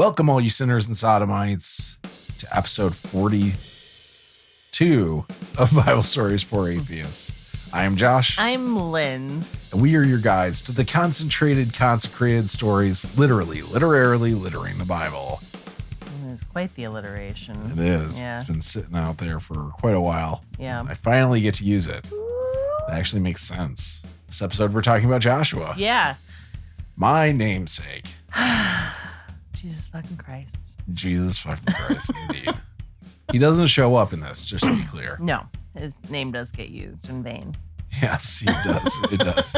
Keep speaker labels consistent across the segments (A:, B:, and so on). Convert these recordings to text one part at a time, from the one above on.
A: Welcome, all you sinners and sodomites, to episode 42 of Bible Stories for Atheists. I am Josh.
B: I'm Linz.
A: And we are your guides to the concentrated, consecrated stories, literarily littering the Bible.
B: It is quite the alliteration.
A: It is.
B: Yeah.
A: It's been sitting out there for quite a while.
B: Yeah.
A: I finally get to use it. It actually makes sense. This episode, we're talking about Joshua.
B: Yeah.
A: My namesake.
B: Jesus fucking Christ.
A: Jesus fucking Christ, indeed. He doesn't show up in this, just to be clear.
B: No, his name does get used in vain.
A: Yes, he does. It does.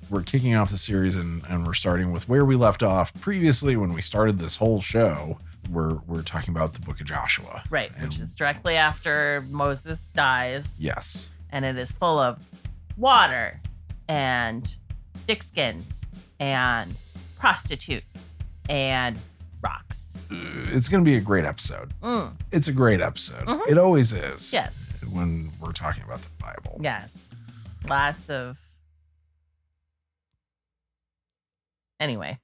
A: We're kicking off the series and we're starting with where we left off previously when we started this whole show. We're talking about the book of Joshua.
B: Right, which is directly after Moses dies.
A: Yes.
B: And it is full of water and dick skins and prostitutes and rocks.
A: It's going to be a great episode. It's a great episode.
B: Mm-hmm.
A: It always is.
B: Yes.
A: When we're talking about the Bible.
B: Yes. Lots of... Anyway.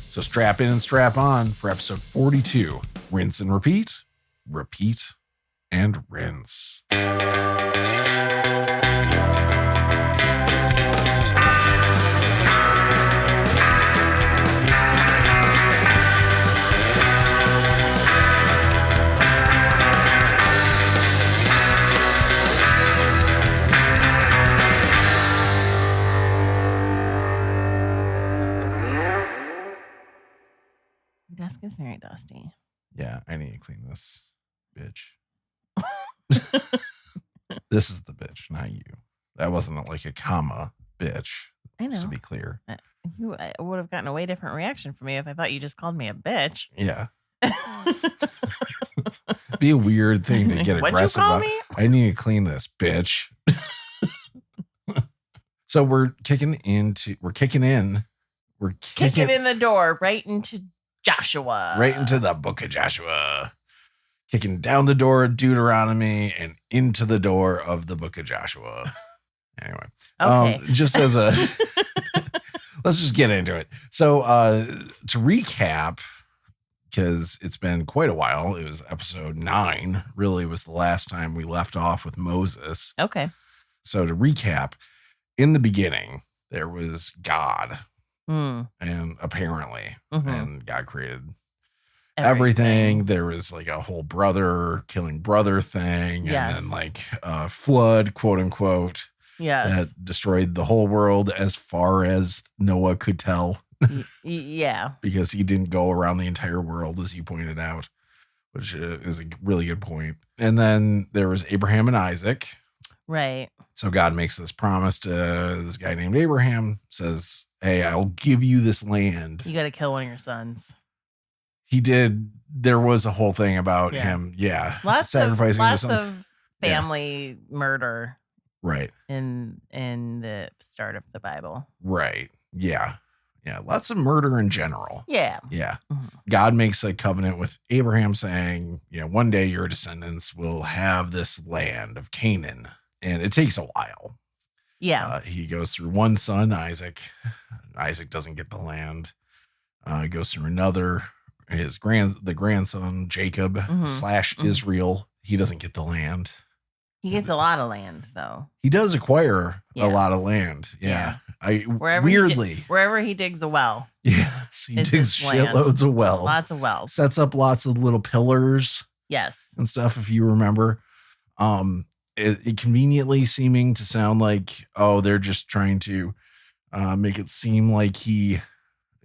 A: So strap in and strap on for episode 42. Rinse and repeat. Repeat and rinse.
B: Your desk is very dusty.
A: Yeah, I need to clean this, bitch. This is the bitch, not you. That wasn't like a comma, bitch.
B: I know.
A: Just to be clear.
B: I would have gotten a way different reaction from me if I thought you just called me a bitch.
A: Yeah. Be a weird thing to get
B: What'd
A: aggressive
B: you call
A: about.
B: me?
A: I need to clean this, bitch. So we're kicking in. We're kicking in
B: the door right into Joshua.
A: right into the book of Joshua. Kicking down the door of Deuteronomy and into the door of the book of Joshua. Anyway,
B: Okay.
A: just as a, let's just get into it. So to recap, because it's been quite a while, it was episode 9, really was the last time we left off with Moses.
B: Okay.
A: So to recap, in the beginning, there was God, and apparently, and God created everything. There was like a whole brother killing brother thing,
B: Yes.
A: and then like a flood, quote unquote,
B: Yeah.
A: that destroyed the whole world as far as Noah could tell,
B: Yeah.
A: because he didn't go around the entire world, as you pointed out, which is a really good point. And then there was Abraham and Isaac.
B: Right.
A: So God makes this promise to this guy named Abraham, says, hey, I'll give you this land.
B: You got to kill one of your sons.
A: He did. There was a whole thing about
B: Yeah.
A: him. Yeah.
B: Lots
A: sacrificing
B: of
A: his son.
B: of family murder
A: Right.
B: in the start of the Bible.
A: Right. Yeah. Yeah. Lots of murder in general.
B: Yeah.
A: Yeah.
B: Mhm.
A: God makes a covenant with Abraham saying, one day your descendants will have this land of Canaan. And it takes a while.
B: Yeah.
A: He goes through one son, Isaac. Isaac doesn't get the land. He goes through another, the grandson, Jacob / Israel. He doesn't get the land.
B: He gets a lot of land though.
A: He does acquire
B: Yeah.
A: a lot of land. Yeah.
B: Wherever he digs a well.
A: Yes. He
B: It's
A: digs
B: his land.
A: shitloads of wells.
B: Lots of wells.
A: Sets up lots of little pillars
B: Yes.
A: and stuff, if you remember. It conveniently seeming to sound like, they're just trying to make it seem like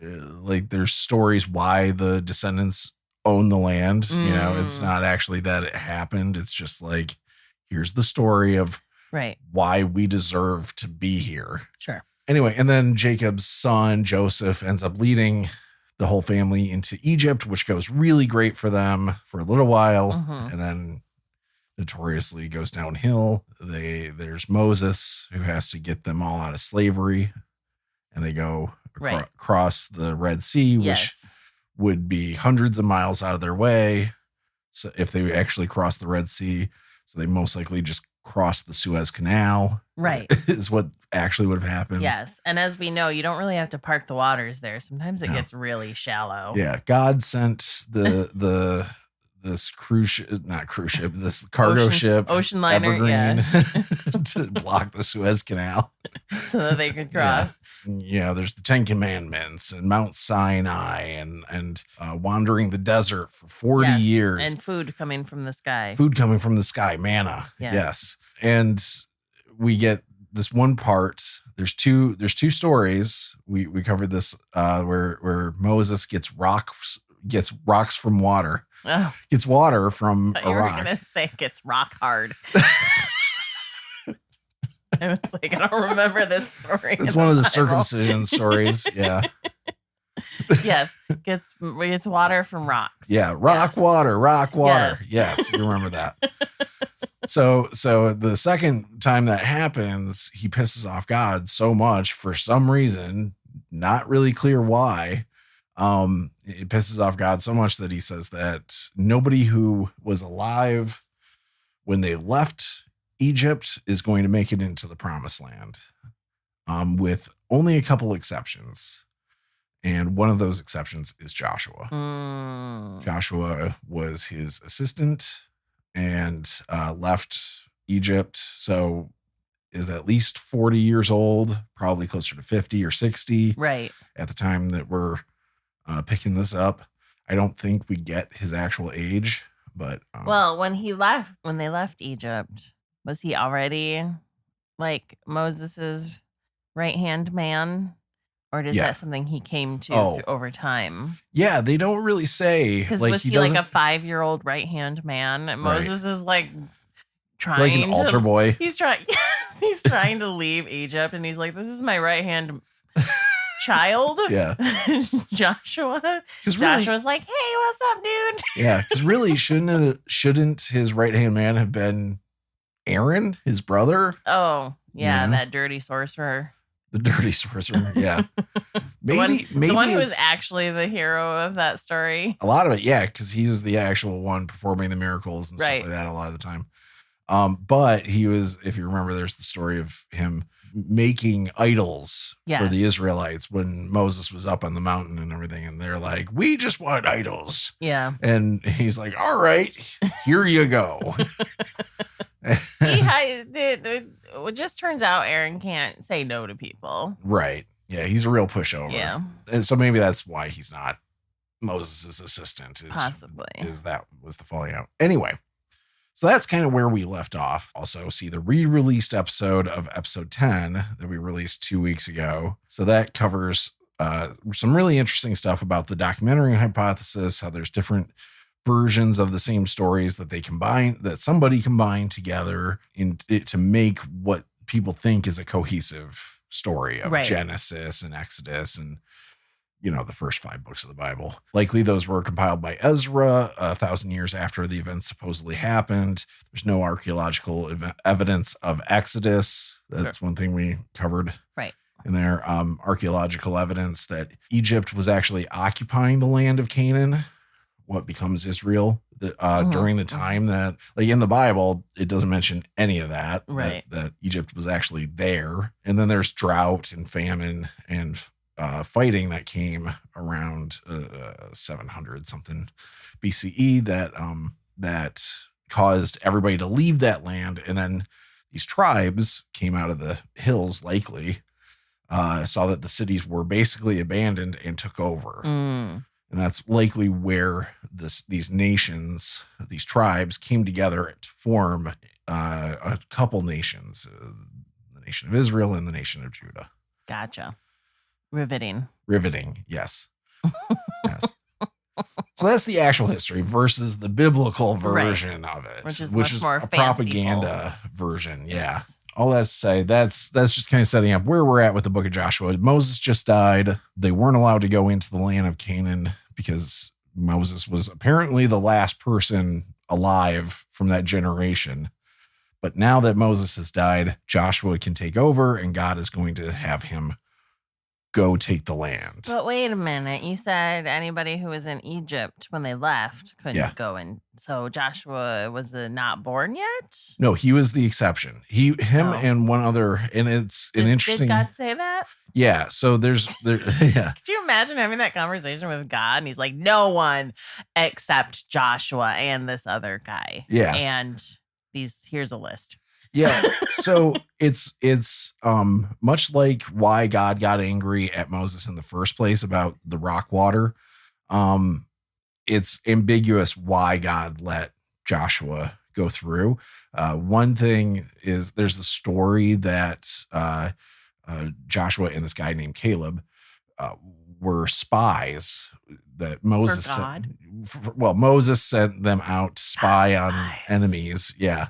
A: like there's stories why the descendants own the land. It's not actually that it happened. It's just like, here's the story of
B: Right.
A: why we deserve to be here.
B: Sure.
A: Anyway, and then Jacob's son, Joseph, ends up leading the whole family into Egypt, which goes really great for them for a little while. And then notoriously goes downhill. There's Moses, who has to get them all out of slavery, and they go across the Red Sea, which would be hundreds of miles out of their way. So if they actually cross the Red Sea, so they most likely just cross the Suez Canal.
B: Right.
A: Is what actually would have happened.
B: Yes. And as we know, you don't really have to park the waters there. Sometimes it
A: No.
B: gets really shallow.
A: Yeah. God sent this cruise ship, not cruise ship, this cargo ship,
B: ocean liner,
A: Evergreen, to block the Suez Canal
B: so that they could cross.
A: Yeah. There's the 10 Commandments and Mount Sinai and wandering the desert for 40 years.
B: And food coming from the sky.
A: Manna. Yes. And we get this one part. There's two stories. We covered this where Moses gets rocks from water.
B: Oh.
A: Gets water from a rock.
B: You were going to say it gets rock hard. I was like, I don't remember this story.
A: It's one of the circumcision stories. Yeah.
B: Yes. Gets water from rocks.
A: Yeah. Rock water. Yes. You remember that. So the second time that happens, he pisses off God so much for some reason, not really clear why. It pisses off God so much that he says that nobody who was alive when they left Egypt is going to make it into the promised land, with only a couple exceptions. And one of those exceptions is Joshua. Joshua was his assistant and left Egypt. So is at least 40 years old, probably closer to 50 or 60.
B: Right.
A: At the time that we're picking this up. I don't think we get his actual age, but
B: well, when they left Egypt, was he already like Moses's right-hand man, or is that something he came to over time?
A: Yeah, they don't really say.
B: Because was he like a 5-year-old right-hand man? And Moses is like trying
A: like an altar boy.
B: He's trying to leave Egypt, and he's like, "This is my right-hand child."
A: Yeah.
B: Joshua's like, "Hey, what's up, dude?"
A: Yeah, because really, shouldn't his right-hand man have been Aaron, his brother?
B: Oh, yeah, that dirty sorcerer.
A: The dirty sorcerer, yeah. maybe
B: the one who was actually the hero of that story.
A: A lot of it, yeah, because he was the actual one performing the miracles and stuff like that a lot of the time. But he was, if you remember, there's the story of him making idols for the Israelites when Moses was up on the mountain and everything, and they're like, "We just want idols."
B: Yeah.
A: And he's like, "All right, here you go."
B: It just turns out Aaron can't say no to people.
A: Right. Yeah, he's a real pushover.
B: Yeah.
A: And so maybe that's why he's not Moses' assistant.
B: Possibly.
A: That was the falling out. Anyway, so that's kind of where we left off. Also, see the re-released episode of episode 10 that we released 2 weeks ago. So that covers some really interesting stuff about the documentary hypothesis, how there's different versions of the same stories that somebody combined together to make what people think is a cohesive story of Genesis and Exodus and, the first 5 books of the Bible. Likely those were compiled by Ezra 1,000 years after the events supposedly happened. There's no archaeological evidence of Exodus. That's one thing we covered in there. Archaeological evidence that Egypt was actually occupying the land of Canaan, what becomes Israel, during the time that, like in the Bible, it doesn't mention any of that, that Egypt was actually there. And then there's drought and famine and fighting that came around 700 something BCE that caused everybody to leave that land. And then these tribes came out of the hills, likely saw that the cities were basically abandoned and took over. And that's likely where these nations, these tribes came together to form a couple nations, the nation of Israel and the nation of Judah.
B: Gotcha. Riveting.
A: Yes. Yes. So that's the actual history versus the biblical version of it, which is
B: more
A: a propaganda version. Yeah. All that to say, that's just kind of setting up where we're at with the book of Joshua. Moses just died. They weren't allowed to go into the land of Canaan because Moses was apparently the last person alive from that generation. But now that Moses has died, Joshua can take over, and God is going to have him go take the land.
B: But wait a minute. You said anybody who was in Egypt when they left couldn't go in. So Joshua was not born yet?
A: No, he was the exception. And one other, and it's an interesting.
B: Did God say that?
A: Yeah. So yeah.
B: Could you imagine having that conversation with God? And he's like, no one except Joshua and this other guy.
A: Yeah.
B: And here's a list.
A: Yeah. So it's much like why God got angry at Moses in the first place about the rock water. It's ambiguous why God let Joshua go through. One thing is there's the story that Joshua and this guy named Caleb were spies that Moses Moses sent them out to spy on enemies. Yeah.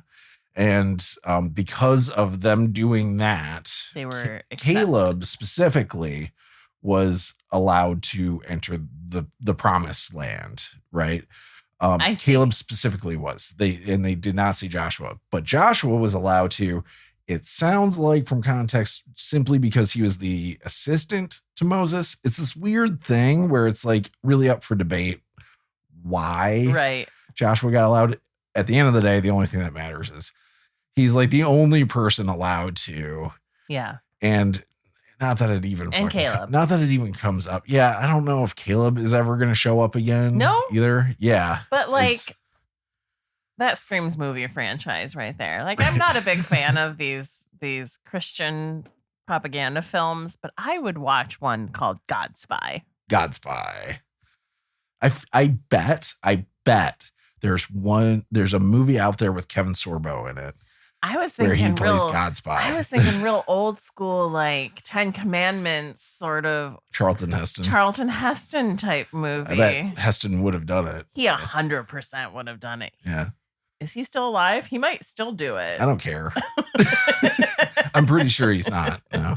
A: And because of them doing that,
B: they were
A: Caleb specifically was allowed to enter the promised land, right? Caleb specifically was. They did not see Joshua, but Joshua was allowed to. It sounds like from context, simply because he was the assistant to Moses. It's this weird thing where it's like really up for debate why Joshua got allowed. At the end of the day, the only thing that matters is he's like the only person allowed to.
B: Yeah.
A: And not that it even
B: Caleb.
A: Not that it even comes up. Yeah, I don't know if Caleb is ever going to show up again.
B: No,
A: either. Yeah,
B: but that screams movie franchise right there. Like, I'm not a big fan of these Christian propaganda films, but I would watch one called God Spy.
A: God Spy. I bet there's a movie out there with Kevin Sorbo in it.
B: I was thinking
A: where he plays God Spy.
B: I was thinking real old school, like 10 Commandments sort of
A: Charlton
B: Heston type movie.
A: I bet Heston would have done it.
B: He 100% would have done it.
A: Yeah.
B: Is he still alive? He might still do it.
A: I don't care. I'm pretty sure he's not. No.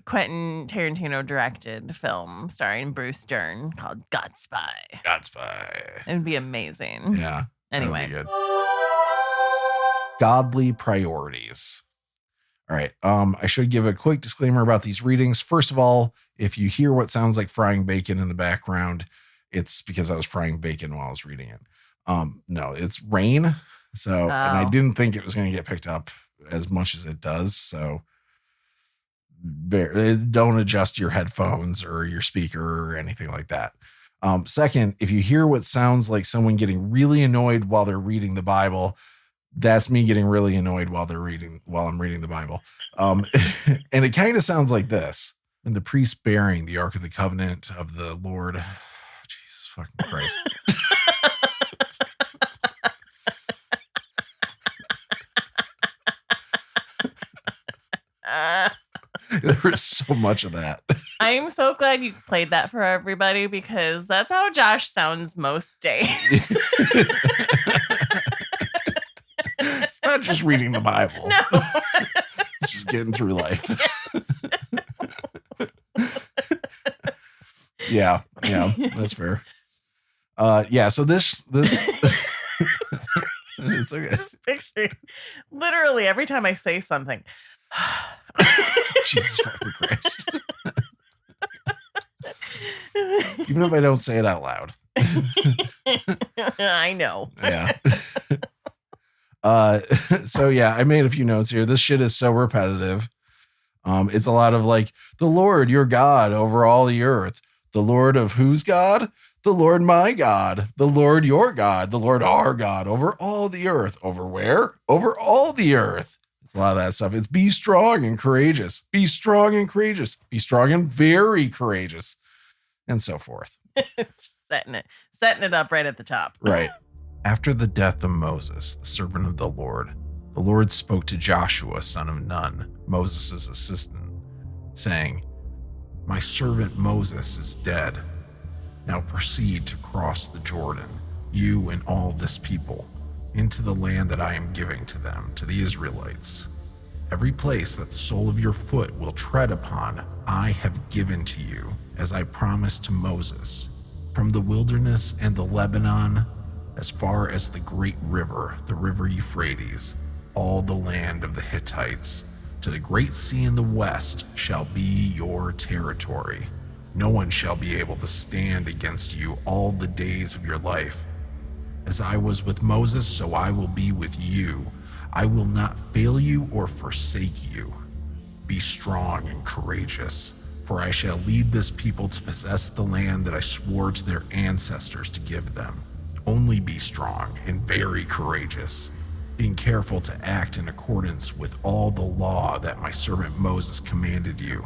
B: Quentin Tarantino directed a film starring Bruce Dern called God Spy.
A: God Spy.
B: It would be amazing.
A: Yeah.
B: Anyway.
A: Good. Godly priorities. All right. I should give a quick disclaimer about these readings. First of all, if you hear what sounds like frying bacon in the background, it's because I was frying bacon while I was reading it. No, it's rain. So, and I didn't think it was going to get picked up as much as it does. So don't adjust your headphones or your speaker or anything like that. Second, if you hear what sounds like someone getting really annoyed while they're reading the Bible, that's me getting really annoyed while I'm reading the Bible. And it kind of sounds like this. And the priest bearing the Ark of the Covenant of the Lord. Jesus fucking Christ. There was so much of that.
B: I'm so glad you played that for everybody because that's how Josh sounds most days.
A: It's not just reading the Bible.
B: No.
A: It's just getting through life. Yes. Yeah, that's fair. So this it's okay.
B: Just picturing literally every time I say something.
A: Jesus fucking Christ. Even if I don't say it out loud.
B: I know.
A: Yeah. So yeah, I made a few notes here. This shit is so repetitive. It's a lot of like, the Lord, your God over all the earth. The Lord of whose God? The Lord my God. The Lord your God. The Lord our God over all the earth. Over where? Over all the earth. It's a lot of that stuff. It's be strong and courageous. Be strong and courageous. Be strong and very courageous. And so forth.
B: It's setting it up right at the top.
A: Right. After the death of Moses, the servant of the Lord spoke to Joshua, son of Nun, Moses' assistant, saying, my servant Moses is dead. Now proceed to cross the Jordan, you and all this people, into the land that I am giving to them, to the Israelites. Every place that the sole of your foot will tread upon, I have given to you, as I promised to Moses, from the wilderness and the Lebanon, as far as the great river, the river Euphrates, all the land of the Hittites, to the great sea in the west shall be your territory. No one shall be able to stand against you all the days of your life. As I was with Moses, so I will be with you. I will not fail you or forsake you. Be strong and courageous, for I shall lead this people to possess the land that I swore to their ancestors to give them. Only be strong and very courageous, being careful to act in accordance with all the law that my servant Moses commanded you.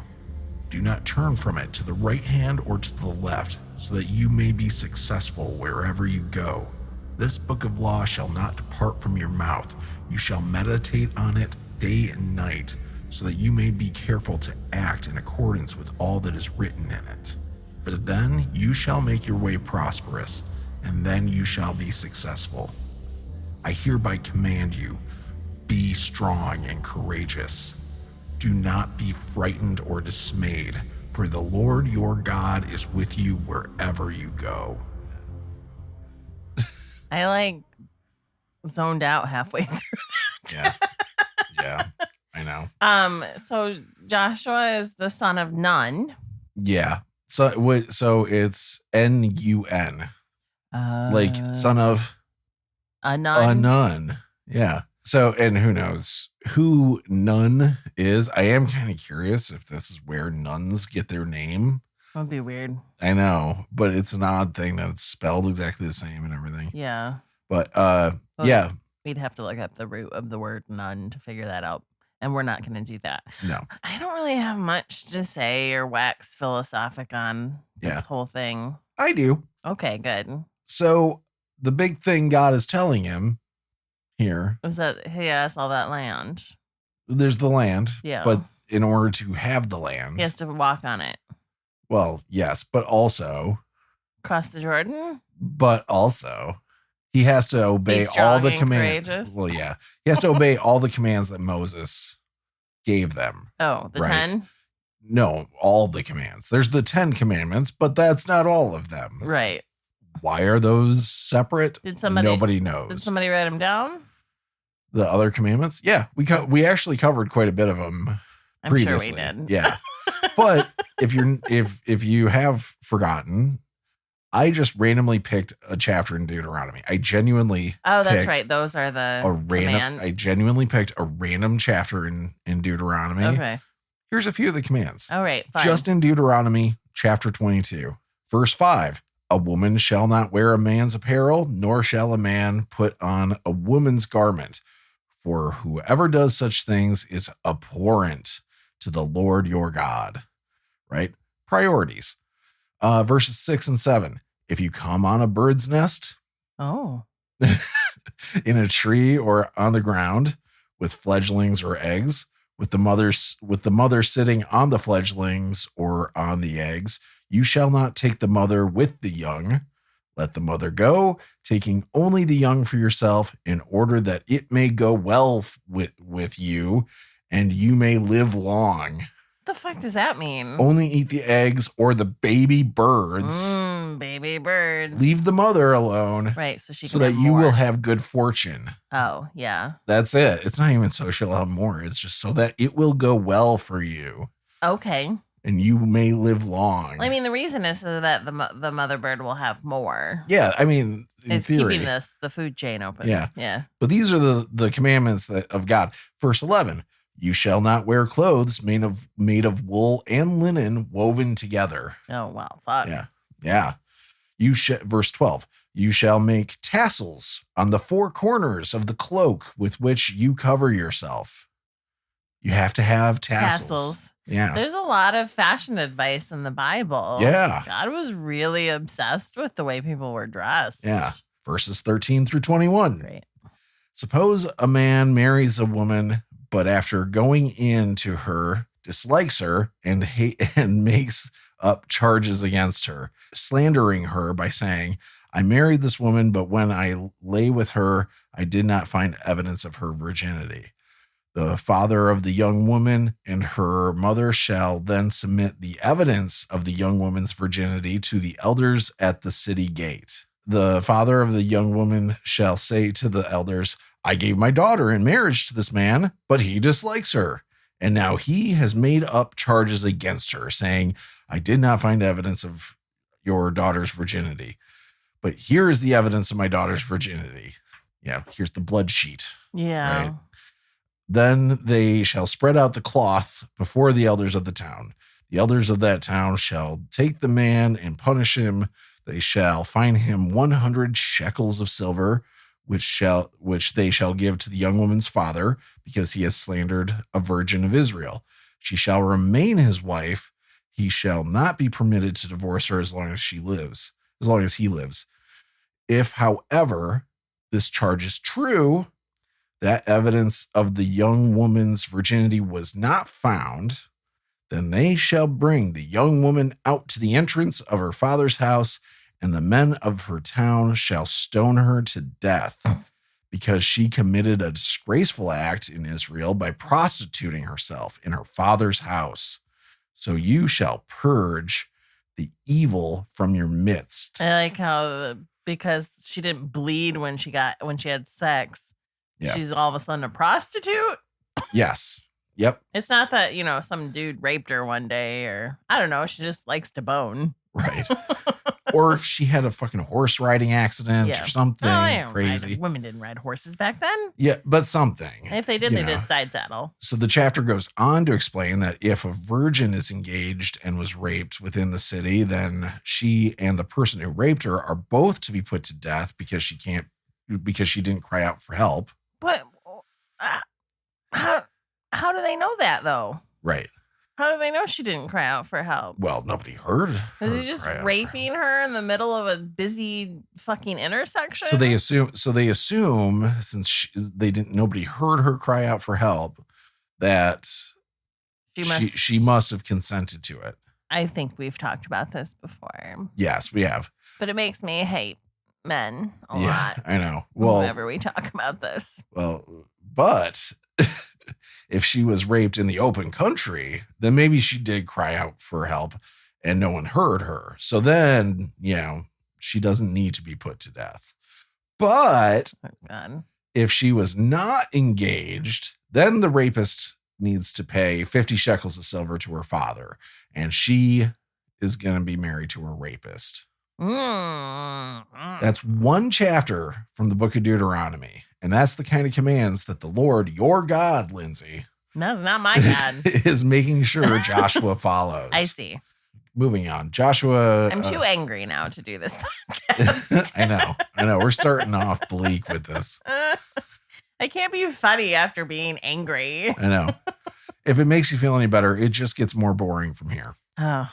A: Do not turn from it to the right hand or to the left, so that you may be successful wherever you go. This book of law shall not depart from your mouth. You shall meditate on it day and night, so that you may be careful to act in accordance with all that is written in it. For then you shall make your way prosperous, and then you shall be successful. I hereby command you, be strong and courageous. Do not be frightened or dismayed, for the Lord your God is with you wherever you go.
B: I zoned out halfway through
A: that. Yeah, I know.
B: So Joshua is the son of Nun.
A: Yeah. So it's N-U-N. Like son of
B: a nun.
A: A nun. Yeah. So, and who knows who Nun is? I am kind of curious if this is where nuns get their name.
B: That would be weird.
A: I know, but it's an odd thing that it's spelled exactly the same and everything.
B: Yeah.
A: But yeah.
B: We'd have to look up the root of the word nun to figure that out. And we're not going to do that.
A: No.
B: I don't really have much to say or wax philosophic on this whole thing.
A: I do.
B: Okay, good.
A: So the big thing God is telling him here
B: is that he has all that land.
A: There's the land.
B: Yeah.
A: But in order to have the land,
B: he has to walk on it.
A: Well, yes, but also
B: cross the Jordan.
A: But also he has to obey all the commands.
B: Courageous.
A: Well, yeah. He has to obey all the commands that Moses gave them.
B: Oh, the 10?
A: No, all the commands. There's the 10 commandments, but that's not all of them.
B: Right.
A: Why are those separate? Nobody knows.
B: Did somebody write them down?
A: The other commandments? Yeah, we actually covered quite a bit of them previously.
B: I'm sure we did.
A: Yeah. But if you have forgotten, I just randomly picked a chapter in Deuteronomy. I genuinely
B: that's right. Those are the commands.
A: I genuinely picked a random chapter in Deuteronomy.
B: Okay.
A: Here's a few of the commands.
B: All right, fine.
A: Just in Deuteronomy chapter 22, verse 5. A woman shall not wear a man's apparel, nor shall a man put on a woman's garment. For whoever does such things is abhorrent to the Lord your God. Right? Priorities. Verses 6 and 7. If you come on a bird's nest, in a tree or on the ground with fledglings or eggs, with the mother sitting on the fledglings or on the eggs, you shall not take the mother with the young. Let the mother go, taking only the young for yourself, in order that it may go well with you, and you may live long.
B: What the fuck does that mean?
A: Only eat the eggs or the baby birds.
B: Baby birds.
A: Leave the mother alone.
B: Right, so she can
A: so that you will have good fortune.
B: Oh, yeah.
A: That's it. It's not even so she'll have more. It's just so that it will go well for you.
B: Okay.
A: And you may live long.
B: I mean, the reason is so that the mother bird will have more.
A: Yeah, I mean, in theory,
B: keeping the food chain open.
A: Yeah,
B: yeah.
A: But these are the commandments of God. Verse 11: You shall not wear clothes made of wool and linen woven together.
B: Oh wow, fuck.
A: Yeah. Verse 12: You shall make tassels on the four corners of the cloak with which you cover yourself. You have to have tassels. Yeah.
B: There's a lot of fashion advice in the Bible.
A: Yeah.
B: God was really obsessed with the way people were dressed.
A: Yeah. Verses 13 through 21.
B: Great.
A: Suppose a man marries a woman, but after going in to her, dislikes her and makes up charges against her, slandering her by saying, I married this woman, but when I lay with her, I did not find evidence of her virginity. The father of the young woman and her mother shall then submit the evidence of the young woman's virginity to the elders at the city gate. The father of the young woman shall say to the elders, I gave my daughter in marriage to this man, but he dislikes her. And now he has made up charges against her, saying, I did not find evidence of your daughter's virginity. But here is the evidence of my daughter's virginity. Yeah, here's the blood sheet.
B: Yeah.
A: Right? Then they shall spread out the cloth before the elders of the town. The elders of that town shall take the man and punish him. They shall fine him 100 shekels of silver, which they shall give to the young woman's father, because he has slandered a virgin of Israel. She shall remain his wife. He shall not be permitted to divorce her as long as he lives. If, however, this charge is true, that evidence of the young woman's virginity was not found, then they shall bring the young woman out to the entrance of her father's house, and the men of her town shall stone her to death, because she committed a disgraceful act in Israel by prostituting herself in her father's house. So you shall purge the evil from your midst.
B: I like how, because she didn't bleed when she had sex, she's all of a sudden a prostitute.
A: Yes. Yep.
B: It's not that, some dude raped her one day, or I don't know, she just likes to bone.
A: Right. Or she had a fucking horse riding accident or something crazy.
B: Women didn't ride horses back then.
A: Yeah, but something.
B: If they did, they did side saddle.
A: So the chapter goes on to explain that if a virgin is engaged and was raped within the city, then she and the person who raped her are both to be put to death because she didn't cry out for help.
B: But how do they know that, though?
A: Right.
B: How do they know she didn't cry out for help?
A: Well, nobody heard her.
B: Was he just raping her in the middle of a busy fucking intersection?
A: So they assume since nobody heard her cry out for help, that she must have consented to it.
B: I think we've talked about this before.
A: Yes, we have.
B: But it makes me hate men a lot.
A: I know. Well,
B: whenever we talk about this.
A: Well, but if she was raped in the open country, then maybe she did cry out for help and no one heard her. So then, she doesn't need to be put to death. But if she was not engaged, then the rapist needs to pay 50 shekels of silver to her father, and she is going to be married to her rapist. That's one chapter from the book of Deuteronomy. And that's the kind of commands that the Lord, your God, Lindsay.
B: That's not my God.
A: Is making sure Joshua follows.
B: I see.
A: Moving on. Joshua.
B: I'm too angry now to do this podcast.
A: I know. We're starting off bleak with this.
B: I can't be funny after being angry.
A: I know. If it makes you feel any better, it just gets more boring from here.
B: Oh.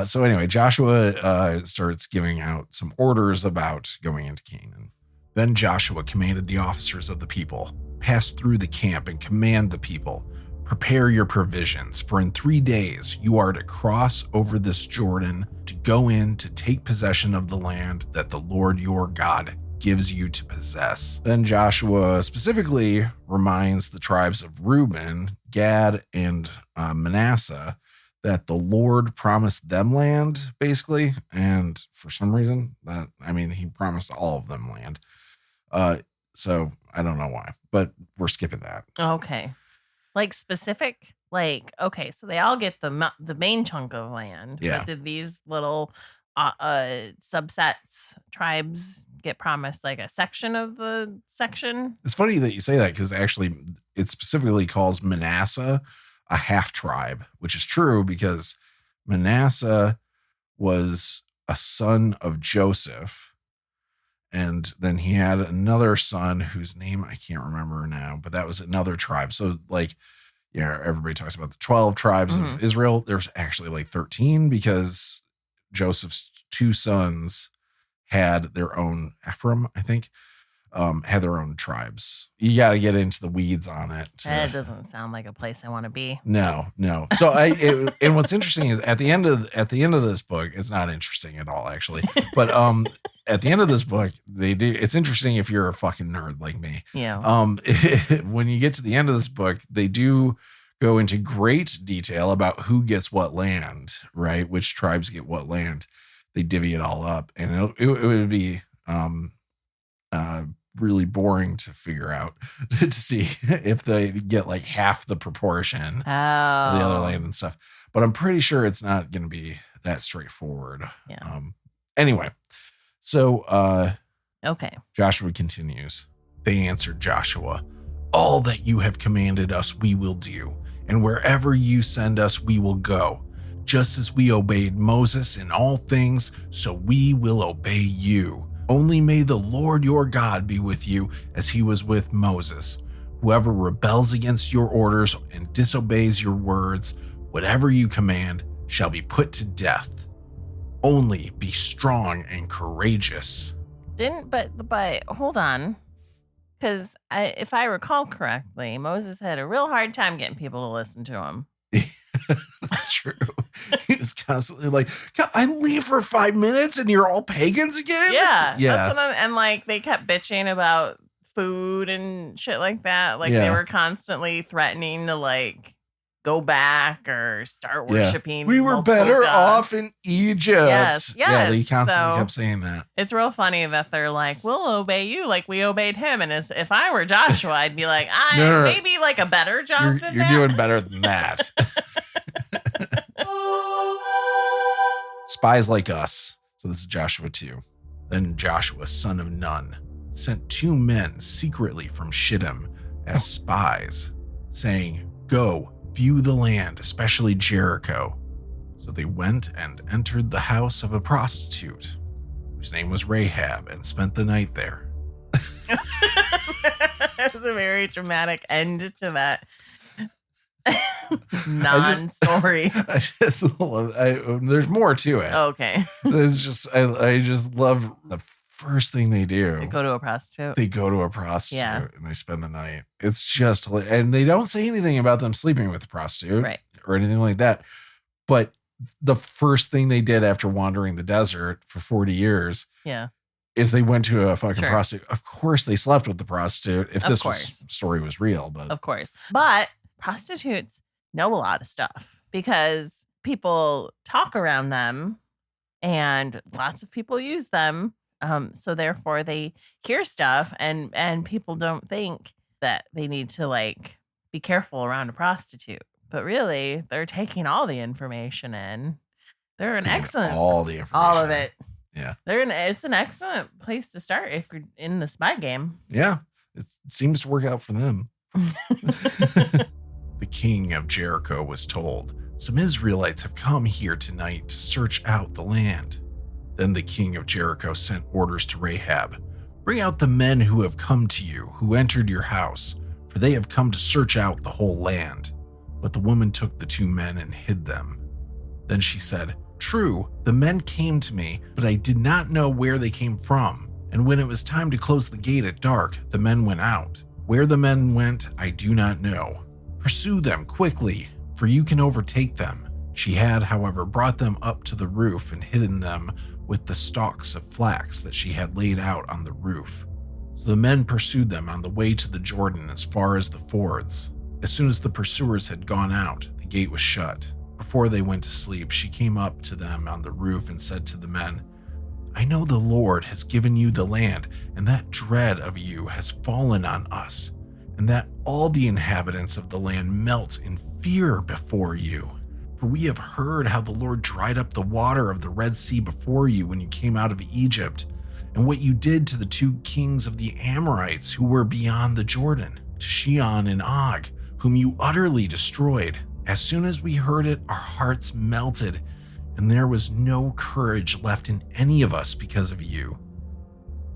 A: So anyway, Joshua starts giving out some orders about going into Canaan. Then Joshua commanded the officers of the people, pass through the camp and command the people, prepare your provisions, for in 3 days you are to cross over this Jordan to go in to take possession of the land that the Lord your God gives you to possess. Then Joshua specifically reminds the tribes of Reuben, Gad, and Manasseh that the Lord promised them land, basically. And for some reason, he promised all of them land. So I don't know why, but we're skipping that.
B: Okay. Like specific, okay, so they all get the main chunk of land.
A: Yeah.
B: But did these little subsets, tribes get promised like a section of the section?
A: It's funny that you say that, because actually it specifically calls Manasseh a half tribe, which is true because Manasseh was a son of Joseph. And then he had another son whose name I can't remember now, but that was another tribe. So everybody talks about the 12 tribes of Israel. There's actually 13, because Joseph's two sons had their own, Ephraim, I think, had their own tribes. You got to get into the weeds on it.
B: That doesn't sound like a place I want to be.
A: No. So and what's interesting is at the end of this book, it's not interesting at all, actually. But at the end of this book, they do. It's interesting if you're a fucking nerd like me.
B: Yeah.
A: When you get to the end of this book, they do go into great detail about who gets what land, right? Which tribes get what land. They divvy it all up, and it would be really boring to figure out to see if they get like half the proportion of the other land and stuff. But I'm pretty sure it's not going to be that straightforward.
B: Yeah.
A: Anyway, so
B: okay.
A: Joshua continues. They answered Joshua, all that you have commanded us we will do, and wherever you send us we will go. Just as we obeyed Moses in all things, so we will obey you. Only may the Lord your God be with you as he was with Moses. Whoever rebels against your orders and disobeys your words, whatever you command, shall be put to death. Only be strong and courageous.
B: But hold on. Because if I recall correctly, Moses had a real hard time getting people to listen to him.
A: That's true. He was constantly like, I leave for 5 minutes and you're all pagans again?
B: Yeah. And like they kept bitching about food and shit like that. Like they were constantly threatening to like go back or start worshiping.
A: We were better off in Egypt.
B: Yes.
A: Yeah, they constantly kept saying that.
B: It's real funny that they're like, we'll obey you like we obeyed him. And if I were Joshua, I'd be like, maybe like a better job than
A: you're
B: that.
A: doing better than that. Spies like us. So this is Joshua 2. Then Joshua, son of Nun, sent 2 men secretly from Shittim as spies, saying, go, view the land, especially Jericho. So they went and entered the house of a prostitute, whose name was Rahab, and spent the night there.
B: That was a very dramatic end to that non-story.
A: I just love. There's more to it.
B: Okay.
A: There's just. I just love the first thing they do.
B: They go to a prostitute.
A: And they spend the night. It's just, and they don't say anything about them sleeping with the prostitute,
B: right,
A: or anything like that. But the first thing they did after wandering the desert for 40 years, is they went to a fucking prostitute. Of course, they slept with the prostitute. If this story was real, but
B: of course, but prostitutes know a lot of stuff because people talk around them, and lots of people use them. So therefore, they hear stuff, and people don't think that they need to like be careful around a prostitute. But really, they're taking all the information in. They're an excellent
A: all the information,
B: all of it.
A: Yeah,
B: it's an excellent place to start if you're in the spy game.
A: Yeah, it seems to work out for them. The king of Jericho was told, some Israelites have come here tonight to search out the land. Then the king of Jericho sent orders to Rahab, bring out the men who have come to you, who entered your house, for they have come to search out the whole land. But the woman took the 2 men and hid them. Then she said, true, the men came to me, but I did not know where they came from. And when it was time to close the gate at dark, the men went out. Where the men went, I do not know. Pursue them quickly, for you can overtake them. She had, however, brought them up to the roof and hidden them with the stalks of flax that she had laid out on the roof. So the men pursued them on the way to the Jordan as far as the fords. As soon as the pursuers had gone out, the gate was shut. Before they went to sleep, she came up to them on the roof and said to the men, I know the Lord has given you the land, and that dread of you has fallen on us, and that all the inhabitants of the land melt in fear before you. For we have heard how the Lord dried up the water of the Red Sea before you when you came out of Egypt, and what you did to the 2 kings of the Amorites who were beyond the Jordan, to Sihon and Og, whom you utterly destroyed. As soon as we heard it, our hearts melted, and there was no courage left in any of us because of you.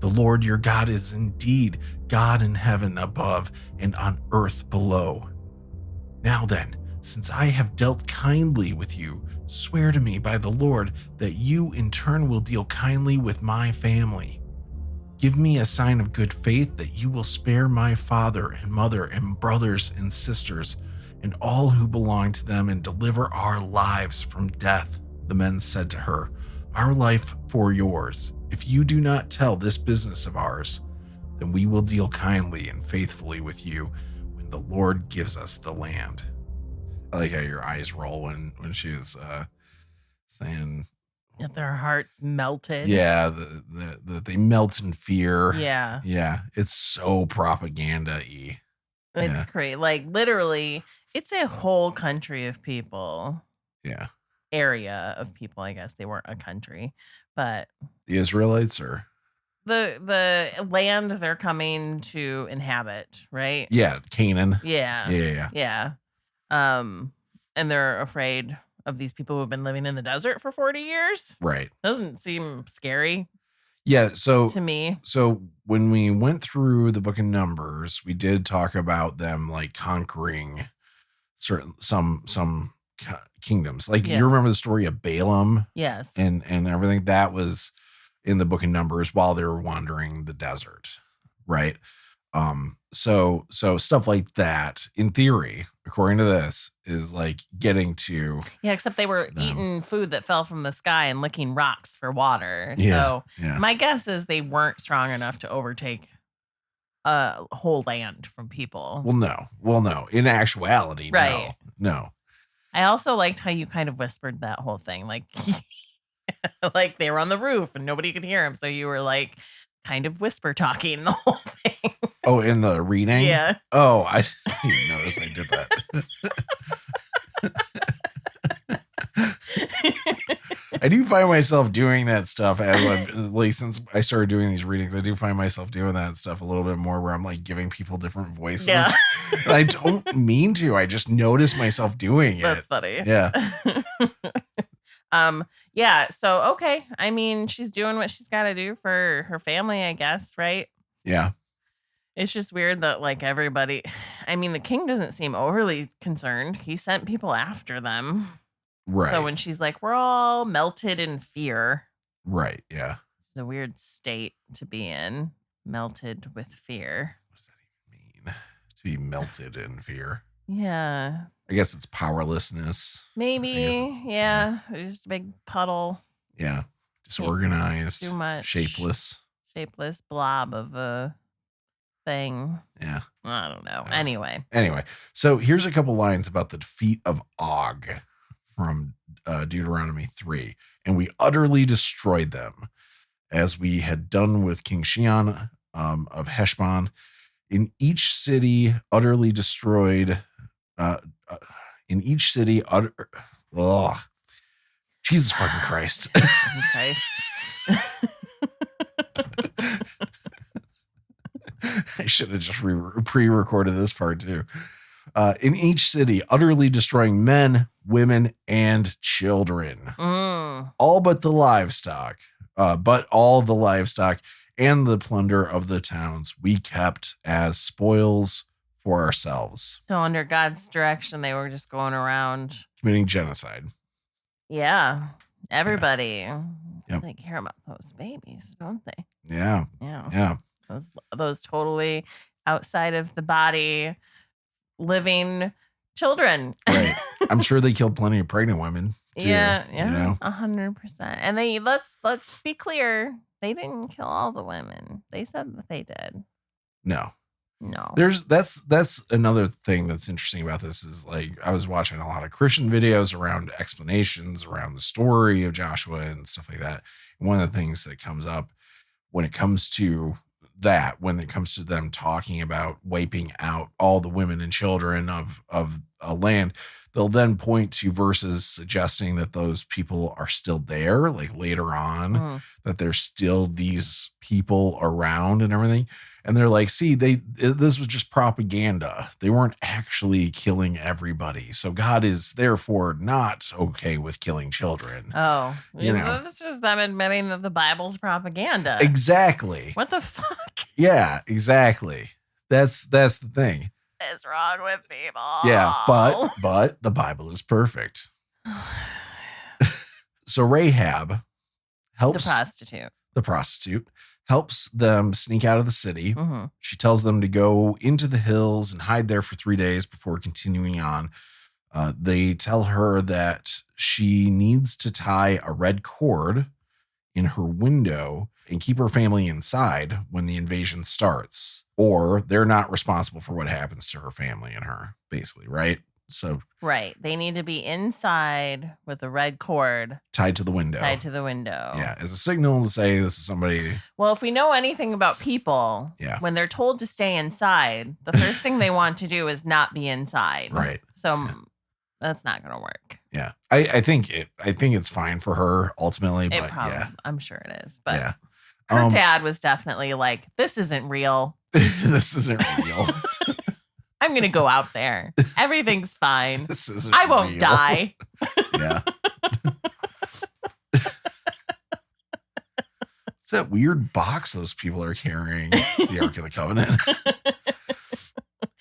A: The Lord your God is indeed God in heaven above and on earth below. Now then, since I have dealt kindly with you, swear to me by the Lord that you in turn will deal kindly with my family. Give me a sign of good faith that you will spare my father and mother and brothers and sisters and all who belong to them and deliver our lives from death. The men said to her, our life for yours. If you do not tell this business of ours, then we will deal kindly and faithfully with you when the Lord gives us the land. I like how your eyes roll when she was saying,
B: If their hearts melted.
A: Yeah, they melt in fear.
B: Yeah.
A: Yeah. It's so propaganda-y.
B: It's great. Like, literally, it's a whole country of people.
A: Yeah.
B: Area of people, I guess. They weren't a country, but
A: the Israelites or
B: the land they're coming to inhabit, right?
A: Yeah, Canaan.
B: Yeah. And they're afraid of these people who have been living in the desert for 40 years.
A: Right.
B: Doesn't seem scary.
A: Yeah, so
B: to me.
A: So when we went through the book of Numbers, we did talk about them like conquering some kingdoms. Like you remember the story of Balaam?
B: Yes.
A: And everything that was in the book of Numbers while they were wandering the desert, right? So stuff like that, in theory, according to this, is like getting to
B: except they were eating food that fell from the sky and licking rocks for water.
A: Yeah,
B: so my guess is they weren't strong enough to overtake a whole land from people.
A: Well, no. In actuality,
B: right.
A: No.
B: I also liked how you kind of whispered that whole thing, like like they were on the roof and nobody could hear them, so you were like kind of whisper talking the whole thing.
A: Oh, in the reading?
B: Yeah.
A: Oh, I didn't even notice I did that. I do find myself doing that stuff as I'm like, since I started doing these readings, I do find myself doing that stuff a little bit more where I'm like giving people different voices.
B: Yeah.
A: And I don't mean to. I just notice myself doing it.
B: That's funny.
A: Yeah.
B: Yeah. So, okay. I mean, she's doing what she's got to do for her family, I guess. Right.
A: Yeah.
B: It's just weird that like everybody, I mean, the king doesn't seem overly concerned. He sent people after them.
A: Right.
B: So when she's like, we're all melted in fear.
A: Right. Yeah.
B: It's a weird state to be in. Melted with fear.
A: What does that even mean? To be melted in fear.
B: Yeah.
A: I guess it's powerlessness.
B: Maybe. Yeah. Just a big puddle.
A: Yeah. Disorganized.
B: Too much.
A: Shapeless
B: blob of a thing.
A: Yeah.
B: I don't know. Anyway.
A: So here's a couple lines about the defeat of Og from Deuteronomy 3. And we utterly destroyed them, as we had done with King Shion of Heshbon. In each city utterly destroyed. In each city Jesus fucking Christ. I should have just pre-recorded this part too. In each city, utterly destroying men, women, and children. All but the livestock. But all the livestock and the plunder of the towns we kept as spoils for ourselves.
B: So under God's direction, they were just going around
A: committing genocide.
B: Yeah. Everybody.
A: Yep.
B: They care about those babies, don't they?
A: Yeah.
B: Those totally outside of the body living children.
A: Right. I'm sure they killed plenty of pregnant women too.
B: Yeah. 100%. And they let's be clear, they didn't kill all the women. They said that they did.
A: No.
B: That's
A: another thing that's interesting about this is like I was watching a lot of Christian videos around explanations around the story of Joshua and stuff like that. And one of the things that comes up when it comes to them talking about wiping out all the women and children of a land, they'll then point to verses suggesting that those people are still there, like later on, that there's still these people around and everything. And they're like, see, this was just propaganda. They weren't actually killing everybody. So God is therefore not okay with killing children.
B: Oh, that's just them admitting that the Bible's propaganda.
A: Exactly.
B: What the fuck?
A: Yeah, exactly. That's the thing.
B: What is wrong with people?
A: Yeah, but the Bible is perfect. So Rahab helps the prostitute helps them sneak out of the city. She tells them to go into the hills and hide there for 3 days before continuing on. They tell her that she needs to tie a red cord in her window and keep her family inside when the invasion starts, or they're not responsible for what happens to her family and her, basically, right? So
B: right. They need to be inside with a red cord
A: tied to the window.
B: Yeah,
A: as a signal to say this is somebody.
B: Well, if we know anything about people, when they're told to stay inside, the first thing they want to do is not be inside.
A: Right.
B: So that's not going to work.
A: Yeah. I think it's fine for her ultimately, but
B: I'm sure it is. But
A: yeah.
B: Her dad was definitely like, this isn't real.
A: This isn't real.
B: I'm going to go out there. Everything's fine.
A: This isn't
B: I won't
A: real.
B: die.
A: Yeah. It's that weird box those people are carrying. It's the Ark of the Covenant.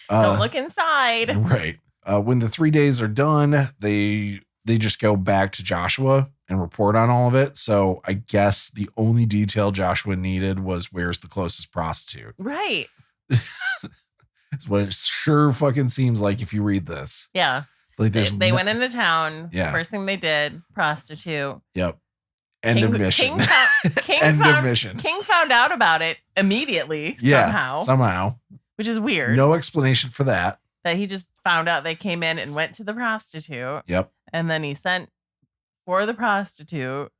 B: Don't look inside.
A: Right. When the 3 days are done, they just go back to Joshua and report on all of it. So I guess the only detail Joshua needed was where's the closest prostitute.
B: Right.
A: It's what it sure fucking seems like if you read this.
B: Yeah.
A: Like
B: they went into town.
A: Yeah.
B: First thing they did, prostitute.
A: Yep. End of mission.
B: King found out about it immediately
A: somehow.
B: Which is weird.
A: No explanation for that.
B: That he just found out they came in and went to the prostitute.
A: Yep.
B: And then he sent for the prostitute.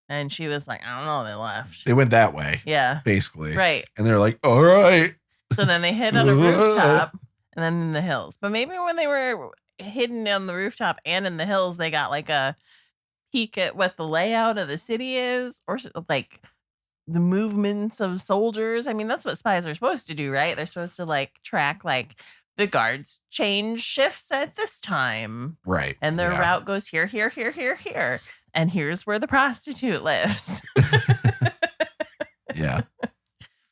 B: And she was like, I don't know, they left.
A: They went that way.
B: Yeah.
A: Basically.
B: Right.
A: And they're like, all right.
B: So then they hid on a rooftop and then in the hills. But maybe when they were hidden on the rooftop and in the hills, they got like a peek at what the layout of the city is, or like the movements of soldiers. I mean, that's what spies are supposed to do, right? They're supposed to like track like the guards change shifts at this time.
A: Right.
B: And their route goes here, here, here, here, here. And here's where the prostitute lives.
A: Yeah.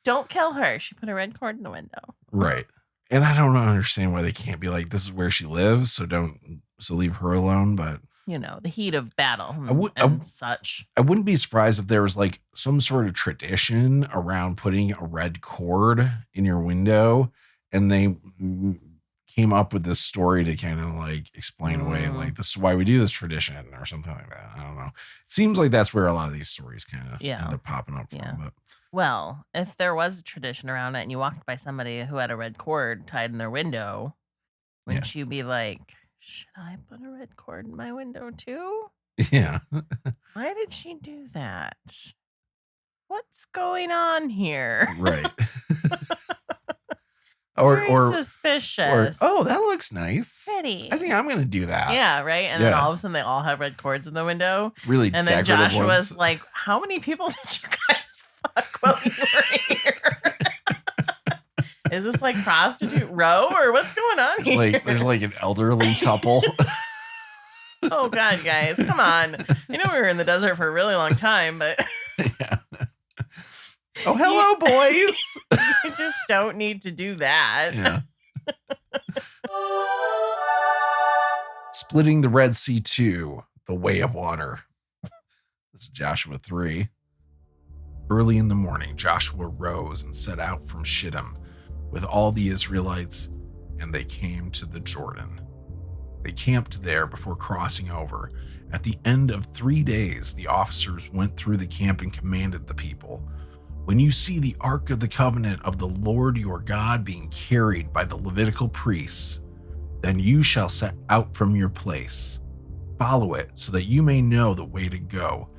B: Don't kill her. She put a red cord in the window.
A: Right. And I don't understand why they can't be like, this is where she lives, so leave her alone. But
B: you know, the heat of battle such.
A: I wouldn't be surprised if there was like some sort of tradition around putting a red cord in your window, and they came up with this story to kind of like explain away, like, this is why we do this tradition or something like that. I don't know. It seems like that's where a lot of these stories kind of end up popping up from. But
B: well, if there was a tradition around it and you walked by somebody who had a red cord tied in their window, wouldn't you be like, should I put a red cord in my window too?
A: Yeah.
B: Why did she do that? What's going on here?
A: Right.
B: or suspicious.
A: Oh, that looks nice.
B: Pretty.
A: I think I'm going to do that.
B: Yeah, right? And then all of a sudden they all have red cords in the window.
A: Really.
B: And then Joshua's like, how many people did you guys fuck while you were here? Is this like prostitute row or what's going on here?
A: There's like an elderly couple.
B: Oh God, guys, come on. You know we were in the desert for a really long time, but
A: yeah. Oh, hello, boys.
B: You just don't need to do that.
A: Yeah. Splitting the Red Sea 2, the way of water. This is Joshua 3. Early in the morning, Joshua rose and set out from Shittim with all the Israelites, and they came to the Jordan. They camped there before crossing over. At the end of 3 days, the officers went through the camp and commanded the people, when you see the Ark of the Covenant of the Lord your God being carried by the Levitical priests, then you shall set out from your place. Follow it so that you may know the way to go,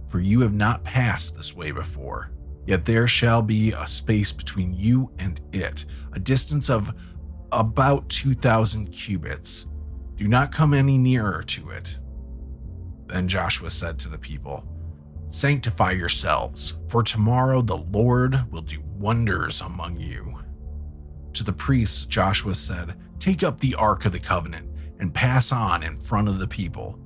A: for you have not passed this way before. Yet there shall be a space between you and it, a distance of about 2,000 cubits. Do not come any nearer to it. Then Joshua said to the people, sanctify yourselves, for tomorrow the Lord will do wonders among you. To the priests, Joshua said, take up the Ark of the Covenant and pass on in front of the people.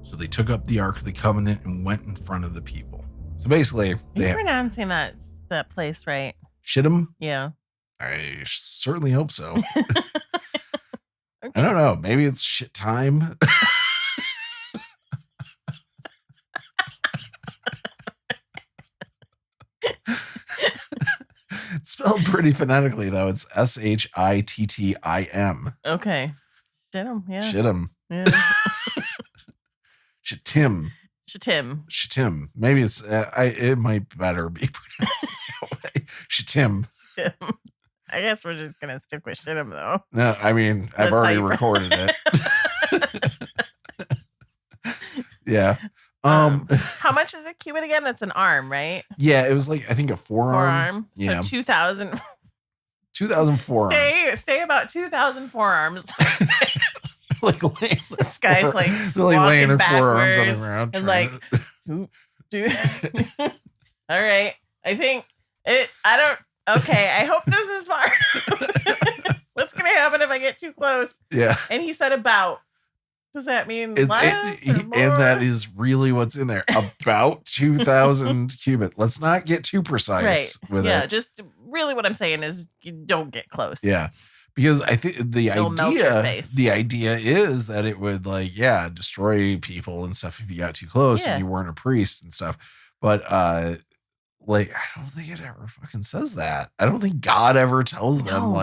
A: So they took up the Ark of the Covenant and went in front of the people. So basically,
B: you're pronouncing that place right.
A: Shittim?
B: Yeah.
A: I certainly hope so.
B: Okay.
A: I don't know. Maybe it's shit time. It's spelled pretty phonetically, though. It's Shittim.
B: Okay. Shittim, yeah.
A: Shittim.
B: Yeah.
A: Shittim. Maybe it's, it might better be pronounced that way. Shittim.
B: I guess we're just going to stick with Shittim, though.
A: No, I mean, I've already recorded it. Yeah.
B: How much is a cubit again? That's an arm, right?
A: Yeah, it was like, I think a forearm.
B: Yeah. So 2,000.
A: 2,000 forearms.
B: Stay about 2,000 forearms.
A: Like laying
B: this guy's like
A: really laying their forearms on the ground.
B: And like, dude. All right. I think it, okay. I hope this is far. What's going to happen if I get too close?
A: Yeah.
B: And he said about. Does that mean less
A: and that is really what's in there. About 2,000 cubit. Let's not get too precise with it. Yeah,
B: just really what I'm saying is you don't get close.
A: Yeah. Because I think the idea is that it would destroy people and stuff if you got too close and you weren't a priest and stuff. But I don't think it ever fucking says that. I don't think God ever tells them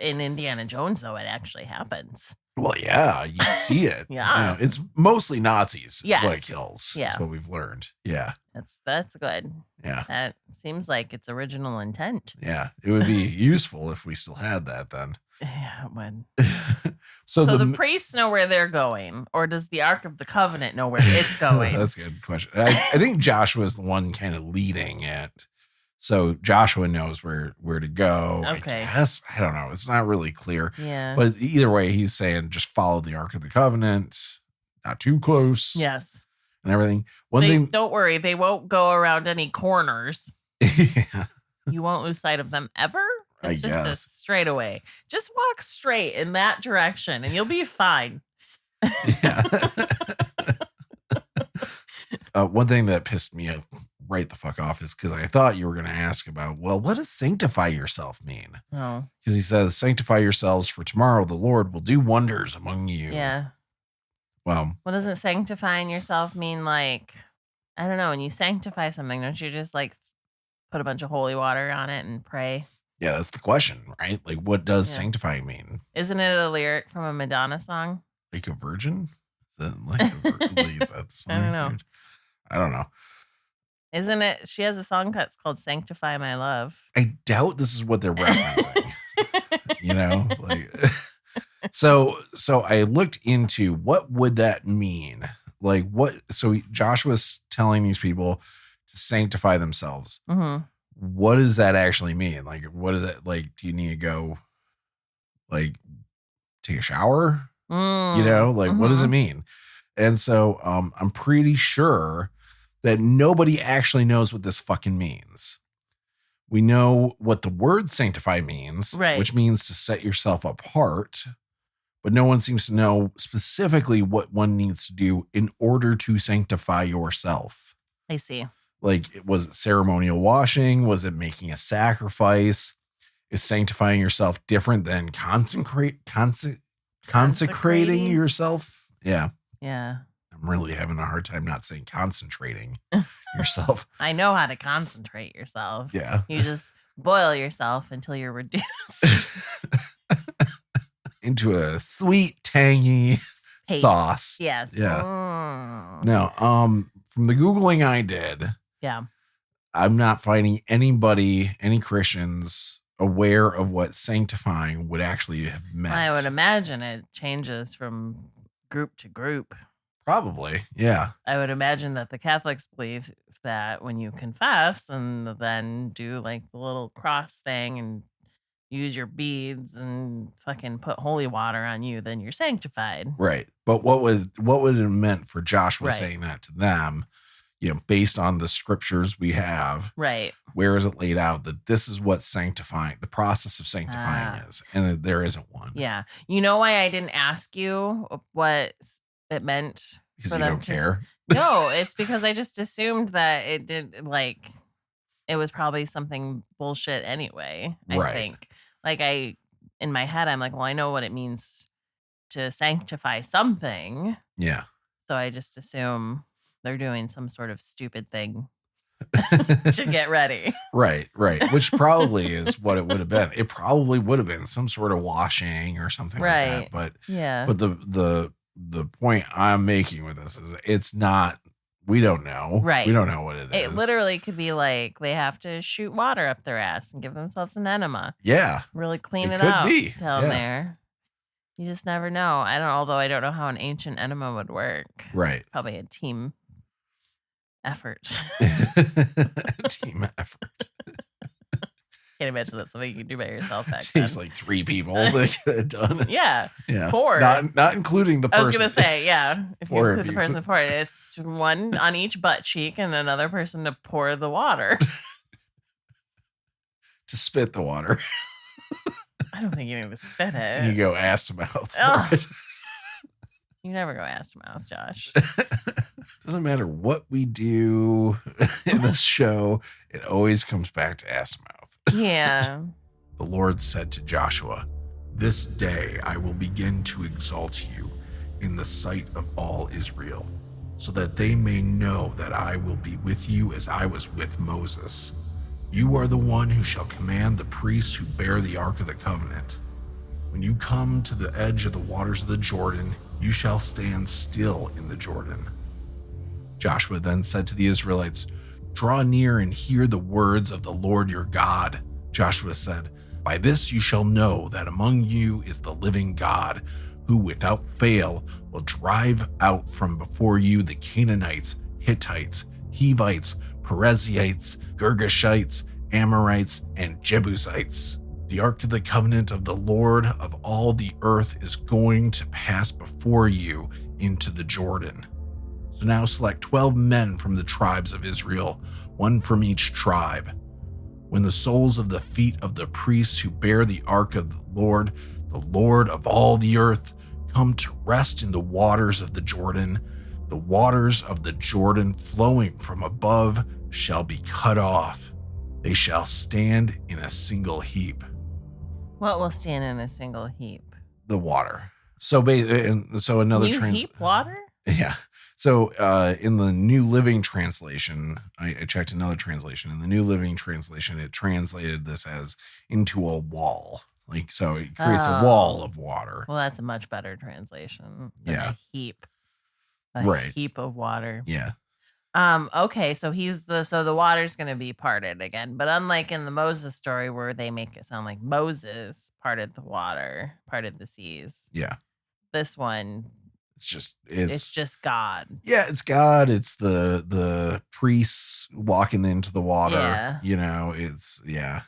B: in Indiana Jones though it actually happens.
A: Well, yeah, you see it.
B: Yeah.
A: It's mostly Nazis is what it kills. Yeah. That's what we've learned. Yeah.
B: That's good.
A: Yeah.
B: That seems like its original intent.
A: Yeah. It would be useful if we still had that then.
B: Yeah, it would.
A: So
B: the priests know where they're going, or does the Ark of the Covenant know where it's going?
A: That's a good question. I think Joshua is the one kind of leading it. So Joshua knows where to go.
B: Okay.
A: I don't know. It's not really clear.
B: Yeah.
A: But either way, he's saying just follow the Ark of the Covenant, not too close.
B: Yes.
A: And everything.
B: Don't worry, they won't go around any corners.
A: Yeah.
B: You won't lose sight of them ever.
A: It's
B: just
A: guess.
B: Straight away. Just walk straight in that direction, and you'll be fine.
A: Yeah. One thing that pissed me right the fuck off is because I thought you were going to ask about, well, what does sanctify yourself mean?
B: Oh.
A: Because he says, sanctify yourselves for tomorrow the Lord will do wonders among you.
B: Yeah.
A: Well.
B: What doesn't sanctifying yourself mean? Like, I don't know. When you sanctify something, don't you just like put a bunch of holy water on it and pray?
A: Yeah, that's the question, right? Like, what does sanctifying mean?
B: Isn't it a lyric from a Madonna song?
A: Like a virgin? Is that like a virgin? Is that
B: I don't know.
A: I don't know.
B: Isn't it? She has a song that's called Sanctify My Love.
A: I doubt this is what they're referencing. So I looked into what would that mean? Like what? So Joshua's telling these people to sanctify themselves.
B: Mm-hmm.
A: What does that actually mean? Like, what is it like? Do you need to go like take a shower? What does it mean? And so I'm pretty sure that nobody actually knows what this fucking means. We know what the word sanctify means,
B: right,
A: which means to set yourself apart, but no one seems to know specifically what one needs to do in order to sanctify yourself.
B: I see.
A: Like, was it ceremonial washing? Was it making a sacrifice? Is sanctifying yourself different than consecrating yourself? Yeah.
B: Yeah.
A: I'm really having a hard time not saying concentrating yourself.
B: I know how to concentrate yourself.
A: Yeah.
B: You just boil yourself until you're reduced
A: into a sweet, tangy sauce.
B: Yes.
A: Yeah. Now, from the Googling I did, I'm not finding any Christians aware of what sanctifying would actually have meant.
B: I would imagine it changes from group to group.
A: Probably, yeah.
B: I would imagine that the Catholics believe that when you confess and then do like the little cross thing and use your beads and fucking put holy water on you, then you're sanctified.
A: Right. But what would it have meant for Joshua saying that to them, based on the scriptures we have?
B: Right.
A: Where is it laid out that this is what the process of sanctifying is? And there isn't one.
B: Yeah. You know why I didn't ask you what it meant?
A: Because you don't care?
B: No, it's because I just assumed that it did, like, it was probably something bullshit anyway. I think. Like, in my head, I'm like, well, I know what it means to sanctify something.
A: Yeah.
B: So I just assume they're doing some sort of stupid thing to get ready.
A: Right. Which probably is what it would have been. It probably would have been some sort of washing or something like that. But the point I'm making with this is it's not, we don't know.
B: Right.
A: We don't know what it is.
B: It literally could be like they have to shoot water up their ass and give themselves an enema.
A: Yeah.
B: Really clean it out down there. You just never know. Although I don't know how an ancient enema would work.
A: Right.
B: Probably a team effort.
A: Team effort.
B: Can't imagine that's something you can do by yourself back
A: Takes
B: then.
A: like 3 people to get it done.
B: Yeah.
A: Yeah.
B: 4.
A: Not including the person.
B: I was going to say, yeah. If you include the person 4, it's one on each butt cheek and another person to pour the water.
A: To spit the water.
B: I don't think you need to spit it.
A: You go ass to mouth for it.
B: You never go ass to mouth, Josh.
A: Doesn't matter what we do in this show, it always comes back to ass to mouth.
B: Yeah.
A: The Lord said to Joshua, "This day I will begin to exalt you in the sight of all Israel, so that they may know that I will be with you as I was with Moses. You are the one who shall command the priests who bear the Ark of the Covenant. When you come to the edge of the waters of the Jordan, you shall stand still in the Jordan." Joshua then said to the Israelites, "Draw near and hear the words of the Lord your God." Joshua said, "By this you shall know that among you is the living God, who without fail will drive out from before you the Canaanites, Hittites, Hivites, Perizzites, Girgashites, Amorites, and Jebusites. The Ark of the Covenant of the Lord of all the earth is going to pass before you into the Jordan. So now select 12 men from the tribes of Israel, one from each tribe. When the soles of the feet of the priests who bear the Ark of the Lord of all the earth, come to rest in the waters of the Jordan, the waters of the Jordan flowing from above shall be cut off. They shall stand in a single heap."
B: What will stand in a single heap?
A: The water. So another
B: heap water?
A: Yeah. So in the New Living Translation, I checked another translation. In the New Living Translation, it translated this as into a wall. Like, so it creates a wall of water.
B: Well, that's a much better translation than
A: a
B: heap.
A: Right.
B: Heap of water.
A: Yeah.
B: Okay, so the water's gonna be parted again. But unlike in the Moses story where they make it sound like Moses parted the seas.
A: Yeah.
B: This one,
A: it's just
B: God.
A: Yeah, it's God. It's the priests walking into the water.
B: Yeah.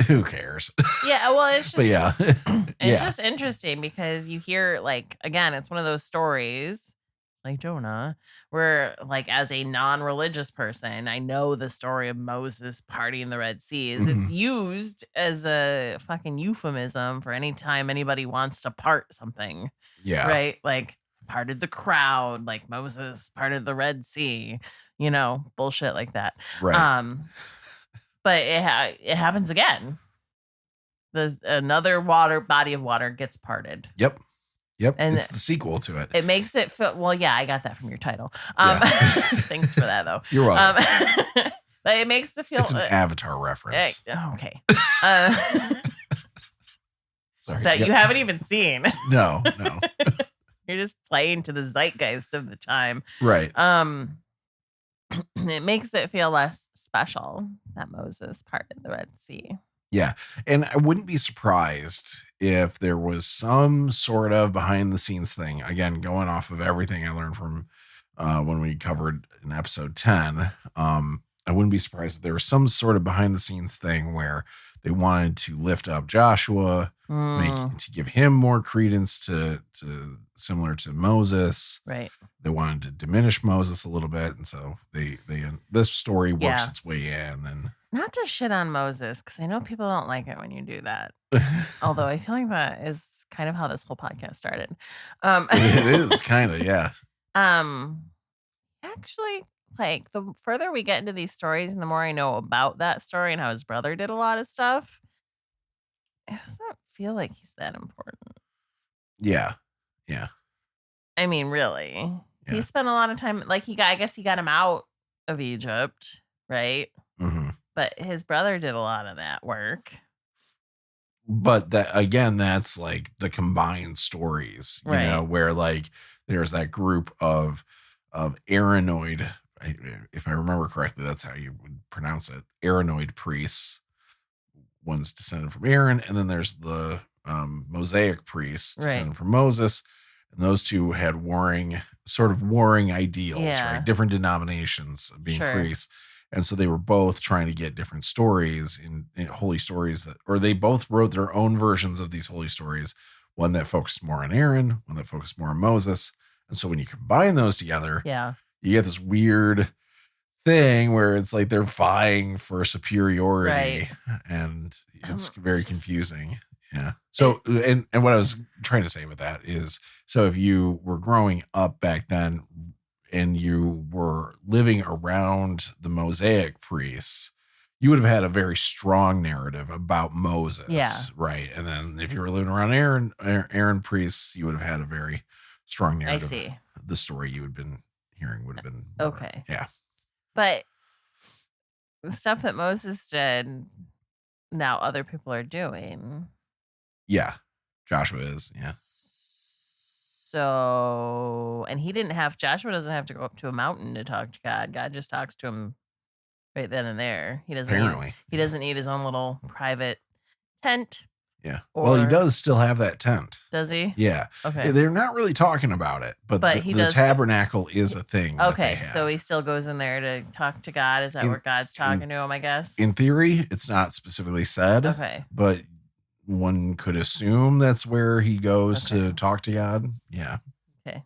A: Who cares?
B: Yeah, well, it's just,
A: but yeah,
B: it's just interesting because you hear, like, again, it's one of those stories like Jonah, where, like, as a non-religious person, I know the story of Moses parting the Red Sea.
A: Mm-hmm.
B: It's used as a fucking euphemism for any time anybody wants to part something.
A: Yeah.
B: Right? Like, parted the crowd, like Moses parted the Red Sea, bullshit like that.
A: Right.
B: But it happens again. Another body of water gets parted.
A: Yep. And it's the sequel to it.
B: It makes it feel, well, yeah, I got that from your title. Thanks for that, though.
A: You're welcome.
B: But it makes it feel...
A: It's an Avatar reference.
B: Okay.
A: Sorry.
B: That you haven't even seen.
A: No.
B: You're just playing to the zeitgeist of the time.
A: Right.
B: It makes it feel less special that Moses parted the Red Sea.
A: Yeah. And I wouldn't be surprised if there was some sort of behind the scenes thing, again, going off of everything I learned from when we covered in episode 10. I wouldn't be surprised if there was some sort of behind the scenes thing where they wanted to lift up Joshua, to give him more credence to similar to Moses.
B: Right.
A: They wanted to diminish Moses a little bit. And so this story works its way in. And
B: not to shit on Moses, because I know people don't like it when you do that. Although I feel like that is kind of how this whole podcast started.
A: It is kind of, yeah.
B: Actually, like, the further we get into these stories and the more I know about that story and how his brother did a lot of stuff, it doesn't feel like he's that important.
A: Yeah.
B: I mean, really. Yeah. He spent a lot of time, like, I guess he got him out of Egypt, right?
A: Mm-hmm.
B: But his brother did a lot of that work.
A: But that's like the combined stories, you know, where like there's that group of Aaronoid, if I remember correctly, that's how you would pronounce it, Aaronoid priests. One's descended from Aaron, and then there's the Mosaic priests descended from Moses. And those two had warring ideals, right? Different denominations of being priests. And so they were both trying to get different stories in holy stories or they both wrote their own versions of these holy stories. One that focused more on Aaron, one that focused more on Moses. And so when you combine those together, you get this weird thing where it's like they're vying for superiority and it's very confusing. Yeah. So, and what I was trying to say with that is, so if you were growing up back then and you were living around the Mosaic priests, you would have had a very strong narrative about Moses, right? And then if you were living around Aaron priests, you would have had a very strong narrative. I see. The story you had been hearing would have been more,
B: okay.
A: Yeah.
B: But the stuff that Moses did, now other people are doing.
A: Yeah. Joshua is, yeah.
B: So, and Joshua doesn't have to go up to a mountain to talk to God. God just talks to him right then and there. He doesn't need his own little private tent.
A: Yeah. Well, he does still have that tent.
B: Does he?
A: Yeah.
B: Okay.
A: They're not really talking about it, but the tabernacle is a thing.
B: Okay. So he still goes in there to talk to God. Is that where God's talking to him, I guess?
A: In theory, it's not specifically said.
B: Okay.
A: But one could assume that's where he goes to talk to God. Yeah.
B: Okay.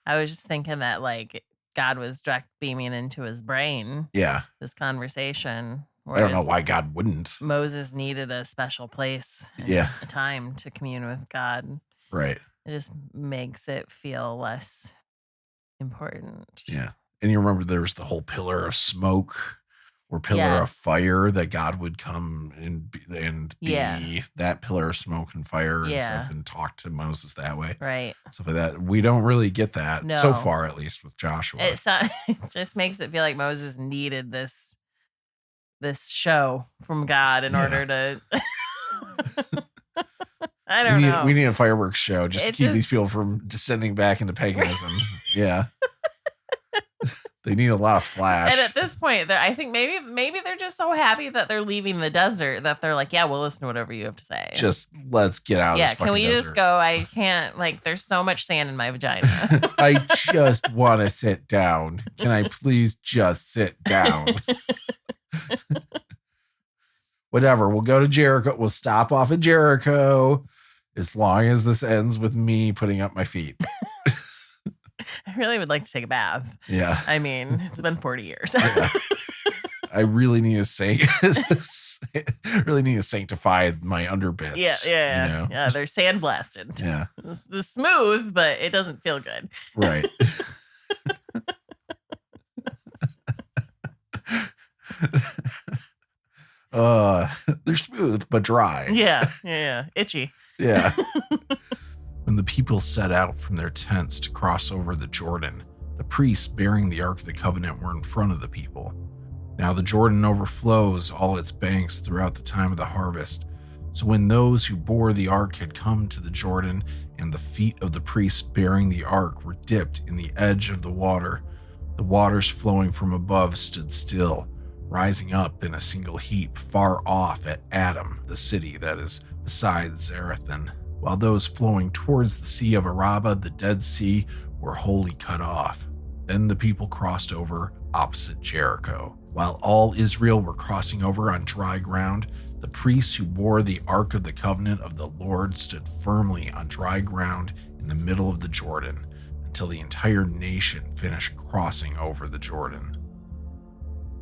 B: I was just thinking that like God was direct beaming into his brain.
A: Yeah.
B: This conversation.
A: I don't know why God wouldn't.
B: Moses needed a special place. A time to commune with God.
A: Right.
B: It just makes it feel less important.
A: Yeah. And you remember there was the whole pillar of smoke or pillar of fire that God would come and be that pillar of smoke and fire and stuff and talk to Moses that way.
B: Right.
A: Stuff like that. We don't really get that so far, at least with Joshua.
B: It just makes it feel like Moses needed this show from God in order to I don't know.
A: We need a fireworks show just to keep these people from descending back into paganism. Yeah. They need a lot of flash.
B: And at this point, I think maybe they're just so happy that they're leaving the desert that they're like, yeah, we'll listen to whatever you have to say.
A: Just let's get out of this fucking desert.
B: Yeah, can we just go? I can't, like, there's so much sand in my vagina.
A: I just want to sit down. Can I please just sit down? Whatever. We'll go to Jericho. We'll stop off at Jericho as long as this ends with me putting up my feet.
B: I really would like to take a bath.
A: Yeah.
B: I mean, it's been 40 years.
A: I really need to sanctify my underbits.
B: Yeah. You know? Yeah, they're sandblasted.
A: Yeah.
B: It's smooth, but it doesn't feel good.
A: Right. They're smooth but dry.
B: Yeah. Itchy.
A: Yeah. When the people set out from their tents to cross over the Jordan, the priests bearing the Ark of the Covenant were in front of the people. Now the Jordan overflows all its banks throughout the time of the harvest. So when those who bore the Ark had come to the Jordan, and the feet of the priests bearing the Ark were dipped in the edge of the waters flowing from above stood still, rising up in a single heap far off at Adam, the city that is beside Zarethan, while those flowing towards the Sea of Araba, the Dead Sea, were wholly cut off. Then the people crossed over opposite Jericho. While all Israel were crossing over on dry ground, the priests who bore the Ark of the Covenant of the Lord stood firmly on dry ground in the middle of the Jordan until the entire nation finished crossing over the Jordan.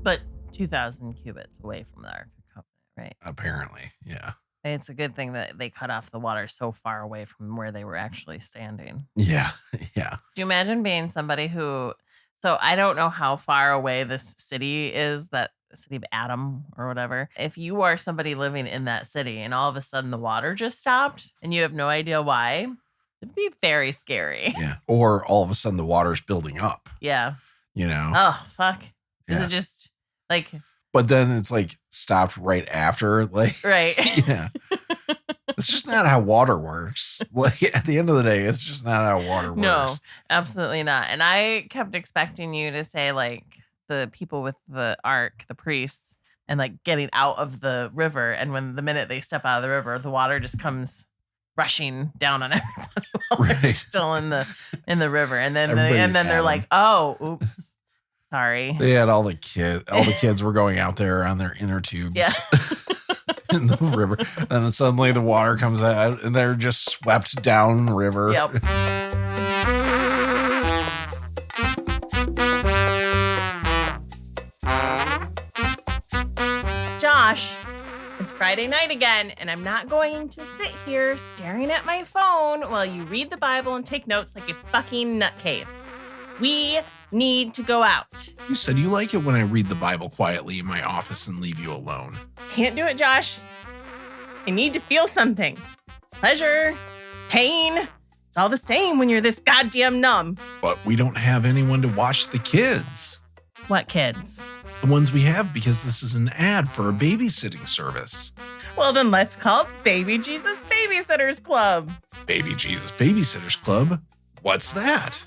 B: But 2,000 cubits away from the Ark of the Covenant, right?
A: Apparently, yeah.
B: It's a good thing that they cut off the water so far away from where they were actually standing.
A: Yeah. Do
B: you imagine being somebody who... So I don't know how far away this city is, that city of Adam or whatever. If you are somebody living in that city and all of a sudden the water just stopped and you have no idea why, it'd be very scary.
A: Yeah. Or all of a sudden the water's building up.
B: Yeah.
A: You know?
B: Oh, fuck.
A: Yeah.
B: Is it just like...
A: But then it's like stopped right after, like,
B: right.
A: Yeah. It's just not how water works. Like at the end of the day, it's just not how water works.
B: No, absolutely not. And I kept expecting you to say like the people with the ark, the priests, and like getting out of the river. And when the minute they step out of the river, the water just comes rushing down on everybody while they're still in the river. And then they're like, oh, oops. Sorry.
A: They had all the kids were going out there on their inner tubes in the river. And then suddenly the water comes out and they're just swept down the river.
B: Yep. Josh, it's Friday night again, and I'm not going to sit here staring at my phone while you read the Bible and take notes like a fucking nutcase. We need to go out.
A: You said you like it when I read the Bible quietly in my office and leave you alone.
B: Can't do it, Josh. I need to feel something. Pleasure, pain. It's all the same when you're this goddamn numb.
A: But we don't have anyone to watch the kids.
B: What kids?
A: The ones we have because this is an ad for a babysitting service.
B: Well, then let's call it Baby Jesus Babysitters Club.
A: Baby Jesus Babysitters Club? What's that?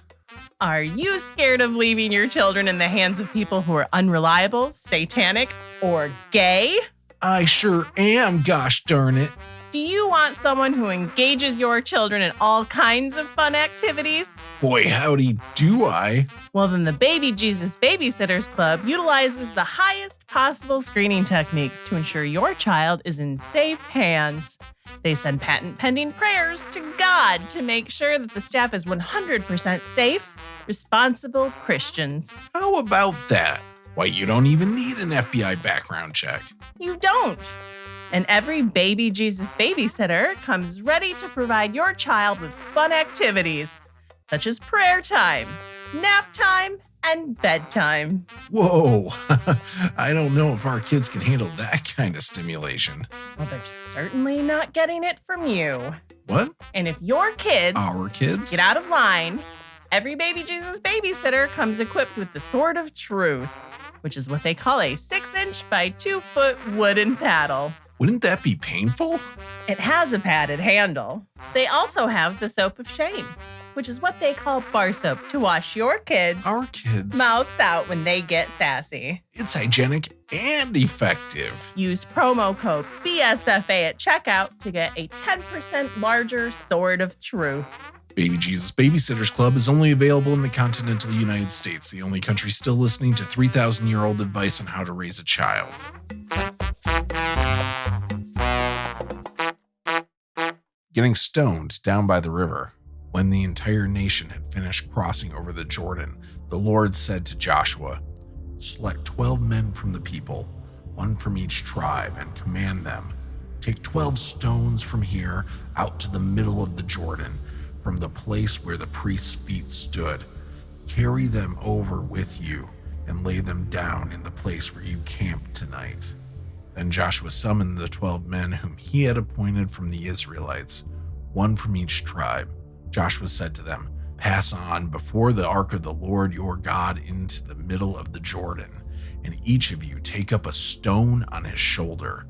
B: Are you scared of leaving your children in the hands of people who are unreliable, satanic, or gay?
A: I sure am, gosh darn it.
B: Do you want someone who engages your children in all kinds of fun activities?
A: Boy, howdy do I.
B: Well, then the Baby Jesus Babysitters Club utilizes the highest possible screening techniques to ensure your child is in safe hands. They send patent-pending prayers to God to make sure that the staff is 100% safe, responsible Christians.
A: How about that? Why, you don't even need an FBI background check.
B: You don't. And every Baby Jesus babysitter comes ready to provide your child with fun activities, such as prayer time, nap time, and bedtime.
A: Whoa, I don't know if our kids can handle that kind of stimulation.
B: Well, they're certainly not getting it from you.
A: What?
B: And if your kids...
A: Our kids?
B: Get out of line, every Baby Jesus babysitter comes equipped with the Sword of Truth, which is what they call a 6-inch by 2-foot wooden paddle.
A: Wouldn't that be painful?
B: It has a padded handle. They also have the Soap of Shame, which is what they call bar soap to wash your kids' mouths out when they get sassy.
A: It's hygienic and effective.
B: Use promo code BSFA at checkout to get a 10% larger Sword of Truth.
A: Baby Jesus Babysitters Club is only available in the continental United States, the only country still listening to 3,000-year-old advice on how to raise a child. Getting stoned down by the river. When the entire nation had finished crossing over the Jordan, the Lord said to Joshua, "Select 12 men from the people, one from each tribe, and command them, take 12 stones from here out to the middle of the Jordan, from the place where the priest's feet stood. Carry them over with you and lay them down in the place where you camped tonight." Then Joshua summoned the 12 men whom he had appointed from the Israelites, one from each tribe. Joshua said to them, "Pass on before the ark of the Lord your God into the middle of the Jordan, and each of you take up a stone on his shoulder,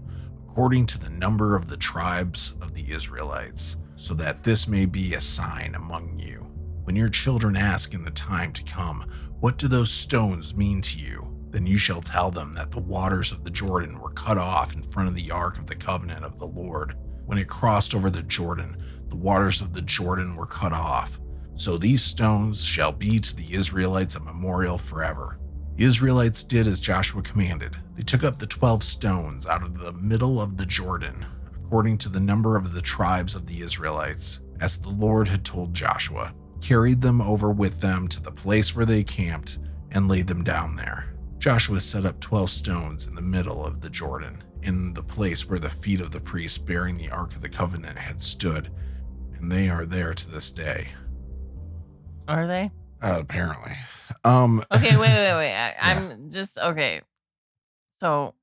A: according to the number of the tribes of the Israelites, so that this may be a sign among you. When your children ask in the time to come, 'What do those stones mean to you?' then you shall tell them that the waters of the Jordan were cut off in front of the ark of the covenant of the Lord. When it crossed over the Jordan, the waters of the Jordan were cut off. So these stones shall be to the Israelites a memorial forever." The Israelites did as Joshua commanded. They took up the 12 stones out of the middle of the Jordan, according to the number of the tribes of the Israelites, as the Lord had told Joshua, carried them over with them to the place where they camped, and laid them down there. Joshua set up 12 stones in the middle of the Jordan, in the place where the feet of the priests bearing the Ark of the Covenant had stood, and they are there to this day.
B: Are they?
A: Apparently.
B: Okay, wait. I'm just, okay. So.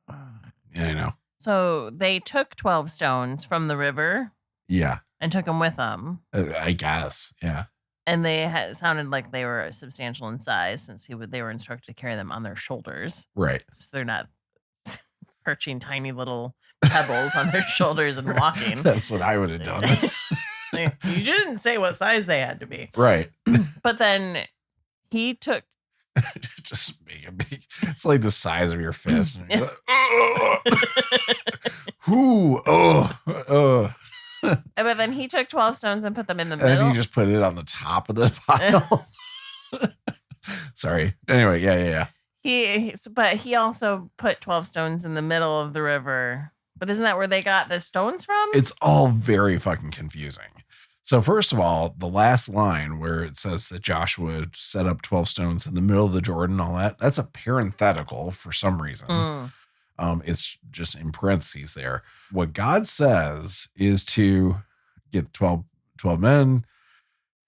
A: Yeah, I know.
B: So they took 12 stones from the river.
A: Yeah.
B: And took them with them.
A: I guess, yeah.
B: And they sounded like they were substantial in size since they were instructed to carry them on their shoulders.
A: Right.
B: So they're not perching tiny little pebbles on their shoulders and walking.
A: That's what I would have done.
B: You didn't say what size they had to be.
A: Right.
B: But then he took...
A: Just make a big... It's like the size of your fist. And you're like,
B: But then he took 12 stones and put them in the middle.
A: And then he just put it on the top of the pile. Sorry. Anyway, yeah.
B: But he also put 12 stones in the middle of the river. But isn't that where they got the stones from?
A: It's all very fucking confusing. So first of all, the last line where it says that Joshua set up 12 stones in the middle of the Jordan, all that's a parenthetical for some reason. It's just in parentheses there. What God says is to get 12 men,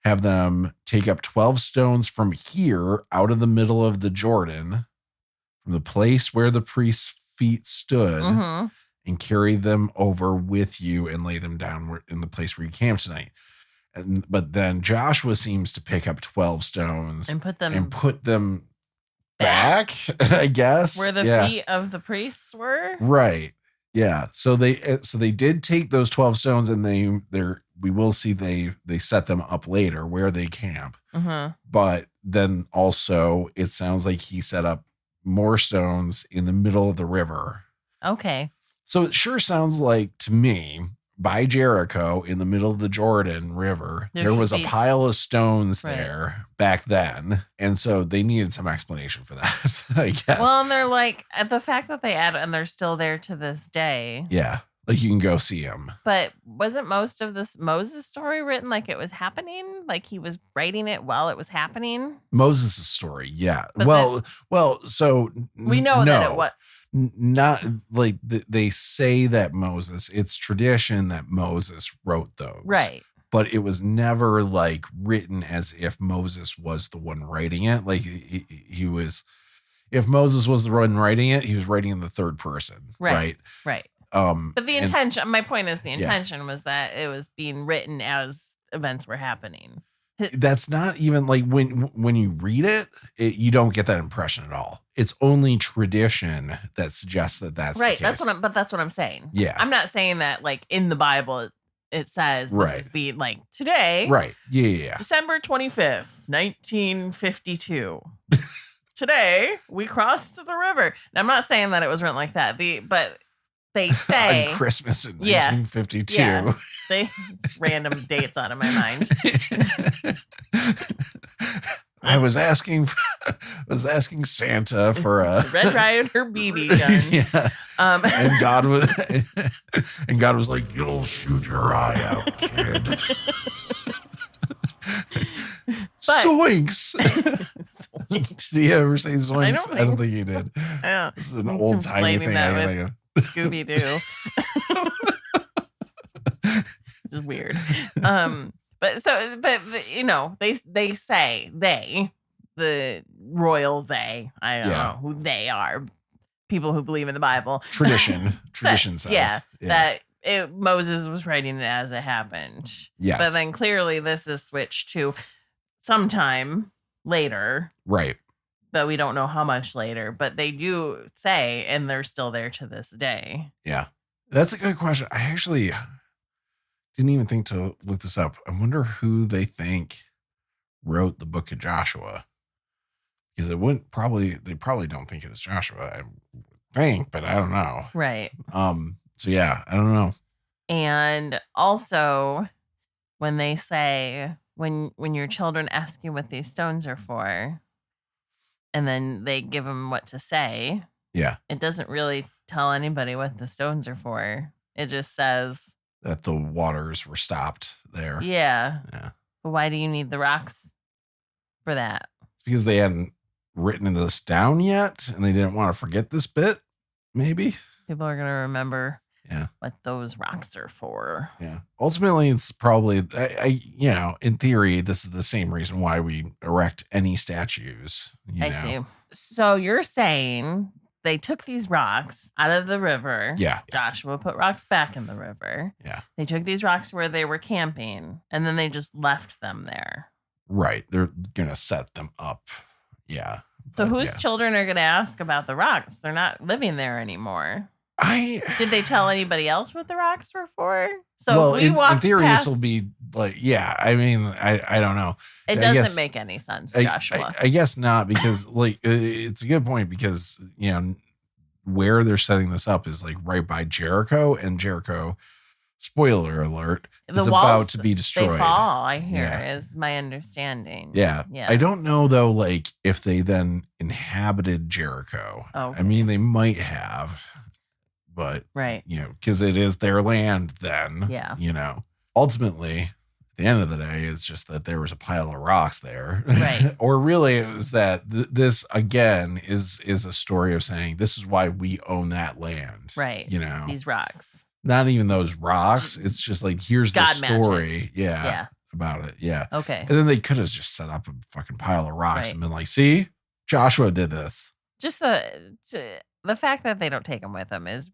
A: have them take up 12 stones from here out of the middle of the Jordan, from the place where the priest's feet stood, and carry them over with you and lay them down in the place where you camp tonight. But then Joshua seems to pick up 12 stones
B: and put
A: them back, I guess.
B: Where the feet of the priests were?
A: Right. Yeah. So they did take those 12 stones, and we will see they set them up later where they camp. But then also it sounds like he set up more stones in the middle of the river.
B: Okay.
A: So it sure sounds like to me, by Jericho in the middle of the Jordan River, there was a pile of stones there back then. And so they needed some explanation for that, I guess.
B: Well, and they're like, the fact that they add and they're still there to this day.
A: Yeah. Like you can go see them.
B: But wasn't most of this Moses story written like it was happening? Like he was writing it while it was happening?
A: Moses' story, yeah.
B: But
A: so
B: we know that it was.
A: Not like they say that Moses, it's tradition that Moses wrote those.
B: Right.
A: But it was never like written as if Moses was the one writing it. Like he was, if Moses was the one writing it, he was writing in the third person. Right.
B: But the intention, my point is the intention was that it was being written as events were happening.
A: That's not even like when you read it, you don't get that impression at all. It's only tradition that suggests that that's
B: right.
A: The case.
B: That's what I'm saying.
A: Yeah,
B: I'm not saying that like in the Bible it says this is being like today.
A: Right. Yeah.
B: December 25th, 1952. Today we crossed the river. And I'm not saying that it was written like that. But they say
A: on Christmas in 1952.
B: Yeah. Random dates out of my mind.
A: I was asking Santa for a
B: Red Ryder BB gun.
A: Yeah. And God was like, "You'll shoot your eye out, kid." Zoinks! Did he ever say zoinks? I don't think he did. This is an old timey thing I can think of.
B: Scooby Doo. It's weird. But you know, they say the royal I don't know who they are. People who believe in the Bible. Tradition
A: says.
B: That Moses was writing it as it happened.
A: Yes.
B: But then clearly this is switched to sometime later.
A: Right.
B: But we don't know how much later. But they do say, and they're still there to this day.
A: Yeah. That's a good question. I actually didn't even think to look this up. I wonder who they think wrote the book of Joshua. Because they probably don't think it was Joshua, I think, but I don't know.
B: Right.
A: So yeah, I don't know.
B: And also when they say when your children ask you what these stones are for, and then they give them what to say.
A: Yeah.
B: It doesn't really tell anybody what the stones are for. It just says
A: that the waters were stopped there.
B: Yeah.
A: Yeah.
B: But why do you need the rocks for that?
A: It's because they hadn't written this down yet, and they didn't want to forget this bit. Maybe
B: people are gonna remember. Yeah. What those rocks are for.
A: Yeah. Ultimately, it's probably in theory, this is the same reason why we erect any statues. I see.
B: So you're saying they took these rocks out of the river.
A: Yeah.
B: Joshua put rocks back in the river.
A: Yeah.
B: They took these rocks where they were camping, and then they just left them there.
A: Right. They're gonna set them up. Yeah.
B: So whose children are gonna ask about the rocks? They're not living there anymore. Did they tell anybody else what the rocks were for? So
A: in theory, this will be like, I mean, I don't know.
B: It doesn't make any sense, Joshua.
A: I guess not, because like it's a good point, because where they're setting this up is like right by Jericho, and Jericho spoiler alert,
B: the
A: is
B: walls,
A: about to be destroyed.
B: They fall, I hear, is my understanding.
A: Yeah. I don't know, though, like, if they then inhabited Jericho. Okay. I mean, they might have, but, because it is their land then.
B: Yeah.
A: Ultimately, at the end of the day, it's just that there was a pile of rocks there.
B: Right.
A: Or really, it was that this, again, is a story of saying this is why we own that land.
B: Right. These rocks.
A: Not even those rocks. It's just like, here's
B: God
A: the story.
B: Magic.
A: Yeah. About it. Yeah.
B: Okay.
A: And then they could have just set up a fucking pile of rocks and been like, see, Joshua did this.
B: Just the fact that they don't take them with them is,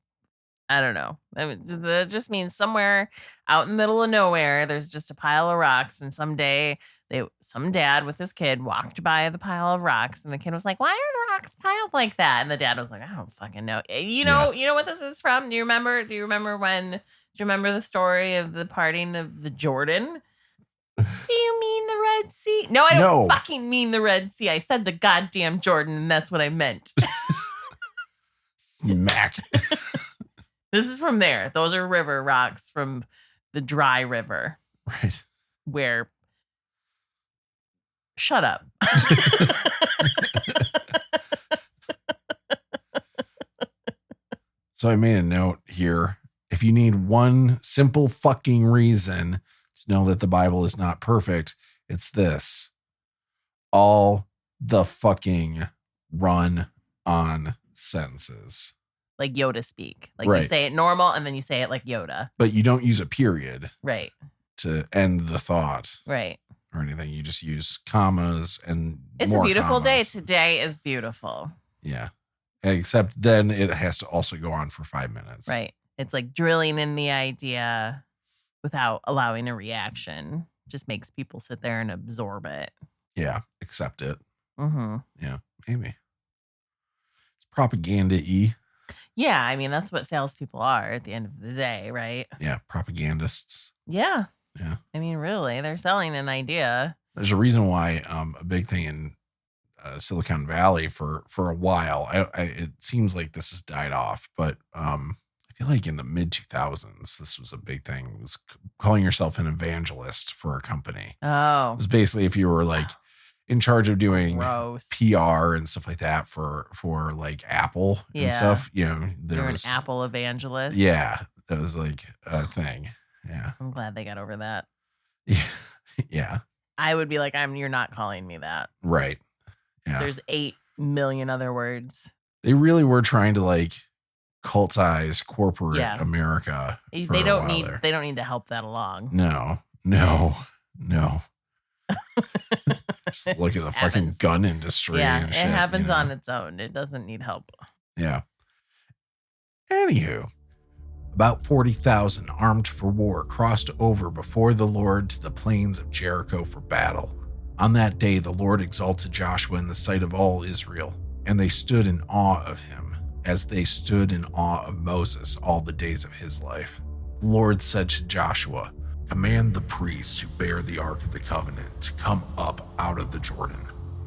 B: I don't know. I mean, that just means somewhere out in the middle of nowhere, there's just a pile of rocks. And someday some dad with his kid walked by the pile of rocks, and the kid was like, "Why are the rocks piled like that?" And the dad was like, "I don't fucking know." You know what this is from? Do you remember the story of the parting of the Jordan? Do you mean the Red Sea? No, I don't fucking mean the Red Sea. I said the goddamn Jordan, and that's what I meant.
A: Mac.
B: This is from there. Those are river rocks from the dry river.
A: Right.
B: Where... Shut up.
A: So I made a note here. If you need one simple fucking reason to know that the Bible is not perfect, it's this. All the fucking run on sentences.
B: Like Yoda speak. Like you say it normal and then you say it like Yoda.
A: But you don't use a period.
B: Right.
A: To end the thought.
B: Right.
A: Or anything. You just use commas and
B: it's
A: more
B: a beautiful
A: commas.
B: day. Today is beautiful.
A: Yeah. Except then it has to also go on for 5 minutes.
B: Right. It's like drilling in the idea without allowing a reaction. Just makes people sit there and absorb it.
A: Yeah. Accept it.
B: Mm-hmm.
A: Yeah. Maybe. It's propaganda-y.
B: Yeah. I mean, that's what salespeople are at the end of the day, right?
A: Yeah. Propagandists.
B: Yeah.
A: Yeah.
B: I mean, really, they're selling an idea.
A: There's a reason why a big thing in Silicon Valley for a while, it seems like this has died off, but I feel like in the mid 2000s, this was a big thing. It was calling yourself an evangelist for a company.
B: Oh.
A: It was basically if you were like in charge of doing
B: Gross.
A: PR and stuff like that for like Apple and stuff. You're
B: an Apple evangelist.
A: Yeah. That was like a thing. Yeah.
B: I'm glad they got over that.
A: Yeah. Yeah.
B: I would be like, you're not calling me that.
A: Right. Yeah.
B: There's 8 million other words.
A: They really were trying to like cultize corporate America.
B: They don't need to help that along.
A: No. Just look at the fucking gun industry.
B: Yeah,
A: and shit,
B: it happens on its own. It doesn't need help.
A: Yeah. Anywho, about 40,000 armed for war crossed over before the Lord to the plains of Jericho for battle. On that day, the Lord exalted Joshua in the sight of all Israel, and they stood in awe of him, as they stood in awe of Moses all the days of his life. The Lord said to Joshua, "Command the priests who bear the Ark of the Covenant to come up out of the Jordan."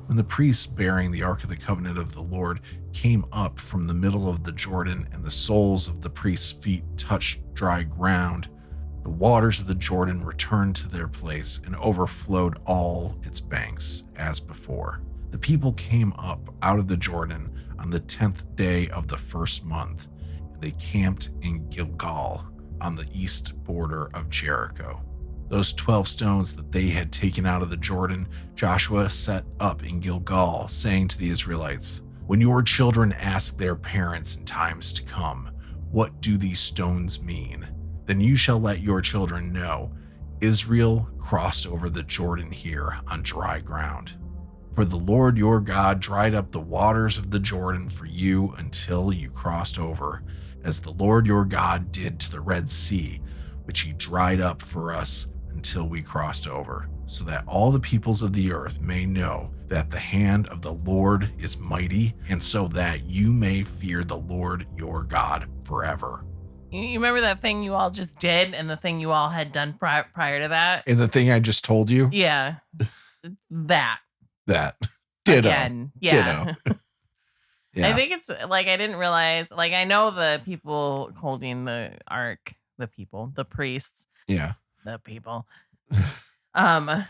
A: When the priests bearing the Ark of the Covenant of the Lord came up from the middle of the Jordan and the soles of the priests' feet touched dry ground, the waters of the Jordan returned to their place and overflowed all its banks as before. The people came up out of the Jordan on the 10th day of the first month, and they camped in Gilgal on the east border of Jericho. Those 12 stones that they had taken out of the Jordan, Joshua set up in Gilgal, saying to the Israelites, "When your children ask their parents in times to come, 'What do these stones mean?' then you shall let your children know, Israel crossed over the Jordan here on dry ground. For the Lord your God dried up the waters of the Jordan for you until you crossed over, as the Lord your God did to the Red Sea, which he dried up for us until we crossed over, so that all the peoples of the earth may know that the hand of the Lord is mighty, and so that you may fear the Lord your God forever."
B: You remember that thing you all just did and the thing you all had done prior to that?
A: And the thing I just told you?
B: Yeah. That.
A: Ditto.
B: Again. Yeah.
A: Ditto. Yeah.
B: I think it's like, I didn't realize, like, I know the people holding the ark the priests.
A: Yeah.
B: The people.
A: They're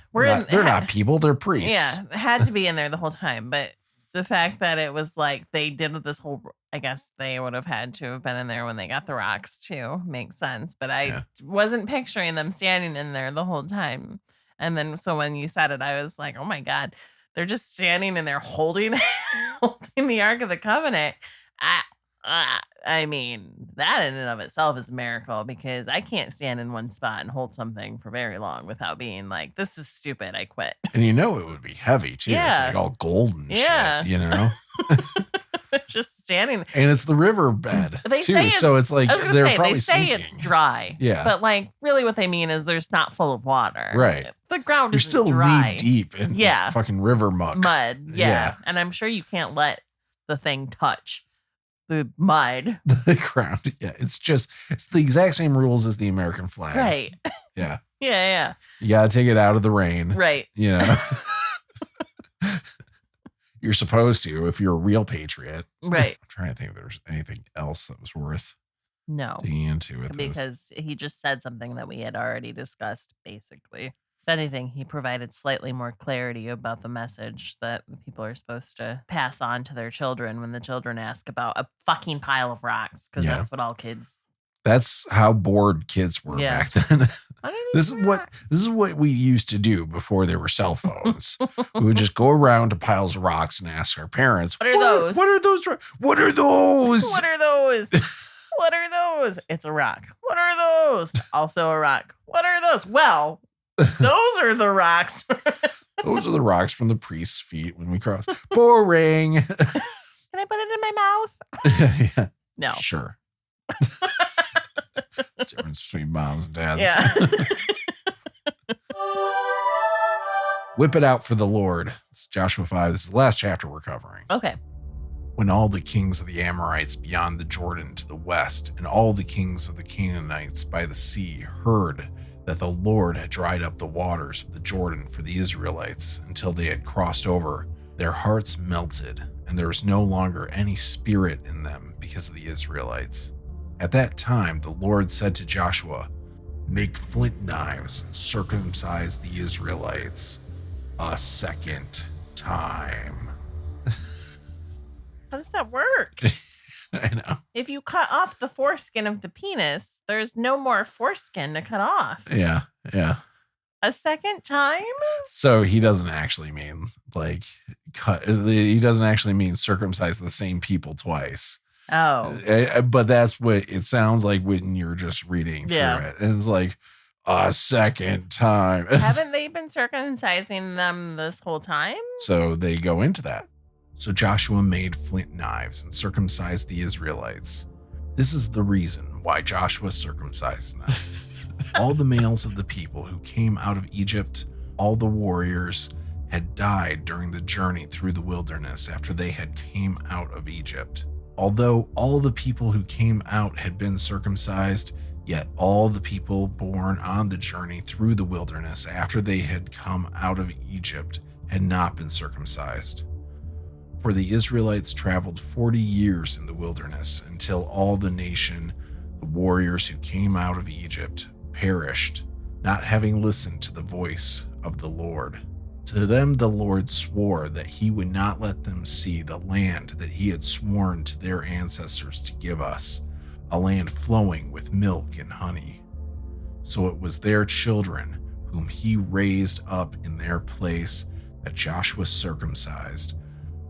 A: not people, they're priests.
B: Yeah, had to be in there the whole time. But the fact that it was like they did this whole, I guess they would have had to have been in there when they got the rocks too. Makes sense. But I wasn't picturing them standing in there the whole time. And then so when you said it, I was like, oh my God, they're just standing in there holding the Ark of the Covenant. I mean, that in and of itself is a miracle, because I can't stand in one spot and hold something for very long without being like, this is stupid, I quit.
A: And it would be heavy too. Yeah. It's like all golden shit,
B: Just standing.
A: And it's the river bed too. So it's like they're probably sinking.
B: It's dry.
A: Yeah.
B: But like really what they mean is there's not full of water.
A: Right.
B: The ground is
A: still
B: dry.
A: knee deep in fucking river muck.
B: Mud. Yeah. And I'm sure you can't let the thing touch the mud.
A: The ground. Yeah. It's the exact same rules as the American flag.
B: Right.
A: Yeah.
B: Yeah.
A: You gotta take it out of the rain.
B: Right.
A: You're supposed to, if you're a real patriot.
B: Right.
A: I'm trying to think if there's anything else that was worth digging into with
B: because he just said something that we had already discussed, basically. If anything, he provided slightly more clarity about the message that people are supposed to pass on to their children when the children ask about a fucking pile of rocks, because that's what all kids.
A: That's how bored kids were back then. This is what we used to do before there were cell phones. We would just go around to piles of rocks and ask our parents,
B: What are those?
A: What are those? What are those?
B: What are those? What are those? It's a rock. What are those? Also a rock. What are those? Well, those are the rocks.
A: Those are the rocks from the priest's feet when we cross. Boring.
B: Can I put it in my mouth?
A: Yeah.
B: No.
A: Sure. It's the difference between moms and dads.
B: Yeah.
A: Whip it out for the Lord. It's Joshua 5. This is the last chapter we're covering.
B: Okay.
A: When all the kings of the Amorites beyond the Jordan to the west, and all the kings of the Canaanites by the sea heard that the Lord had dried up the waters of the Jordan for the Israelites until they had crossed over, their hearts melted, and there was no longer any spirit in them because of the Israelites. At that time, the Lord said to Joshua, "Make flint knives and circumcise the Israelites a second time."
B: How does that work?
A: I know.
B: If you cut off the foreskin of the penis, there's no more foreskin to cut off.
A: Yeah.
B: A second time?
A: So he doesn't actually mean like cut. He doesn't actually mean circumcise the same people twice.
B: Oh.
A: But that's what it sounds like when you're just reading through it. And it's like a second time.
B: Haven't they been circumcising them this whole time?
A: So they go into that. So Joshua made flint knives and circumcised the Israelites. This is the reason why Joshua circumcised them. All the males of the people who came out of Egypt, all the warriors, had died during the journey through the wilderness after they had came out of Egypt. Although all the people who came out had been circumcised, yet all the people born on the journey through the wilderness after they had come out of Egypt had not been circumcised. For the Israelites traveled 40 years in the wilderness until all the nation, the warriors who came out of Egypt, perished, not having listened to the voice of the Lord. To them the Lord swore that he would not let them see the land that he had sworn to their ancestors to give us, a land flowing with milk and honey. So it was their children whom he raised up in their place that Joshua circumcised,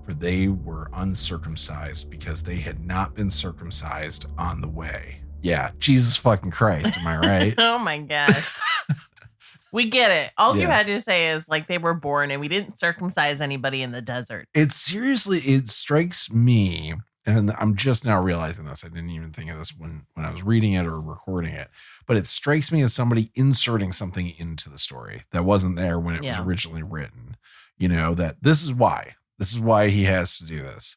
A: for they were uncircumcised because they had not been circumcised on the way. Yeah, Jesus fucking Christ, am I right?
B: Oh my gosh. We get it. All you had to say is like they were born and we didn't circumcise anybody in the desert.
A: It strikes me, and I'm just now realizing this. I didn't even think of this when I was reading it or recording it, but it strikes me as somebody inserting something into the story that wasn't there when it was originally written. That this is why he has to do this.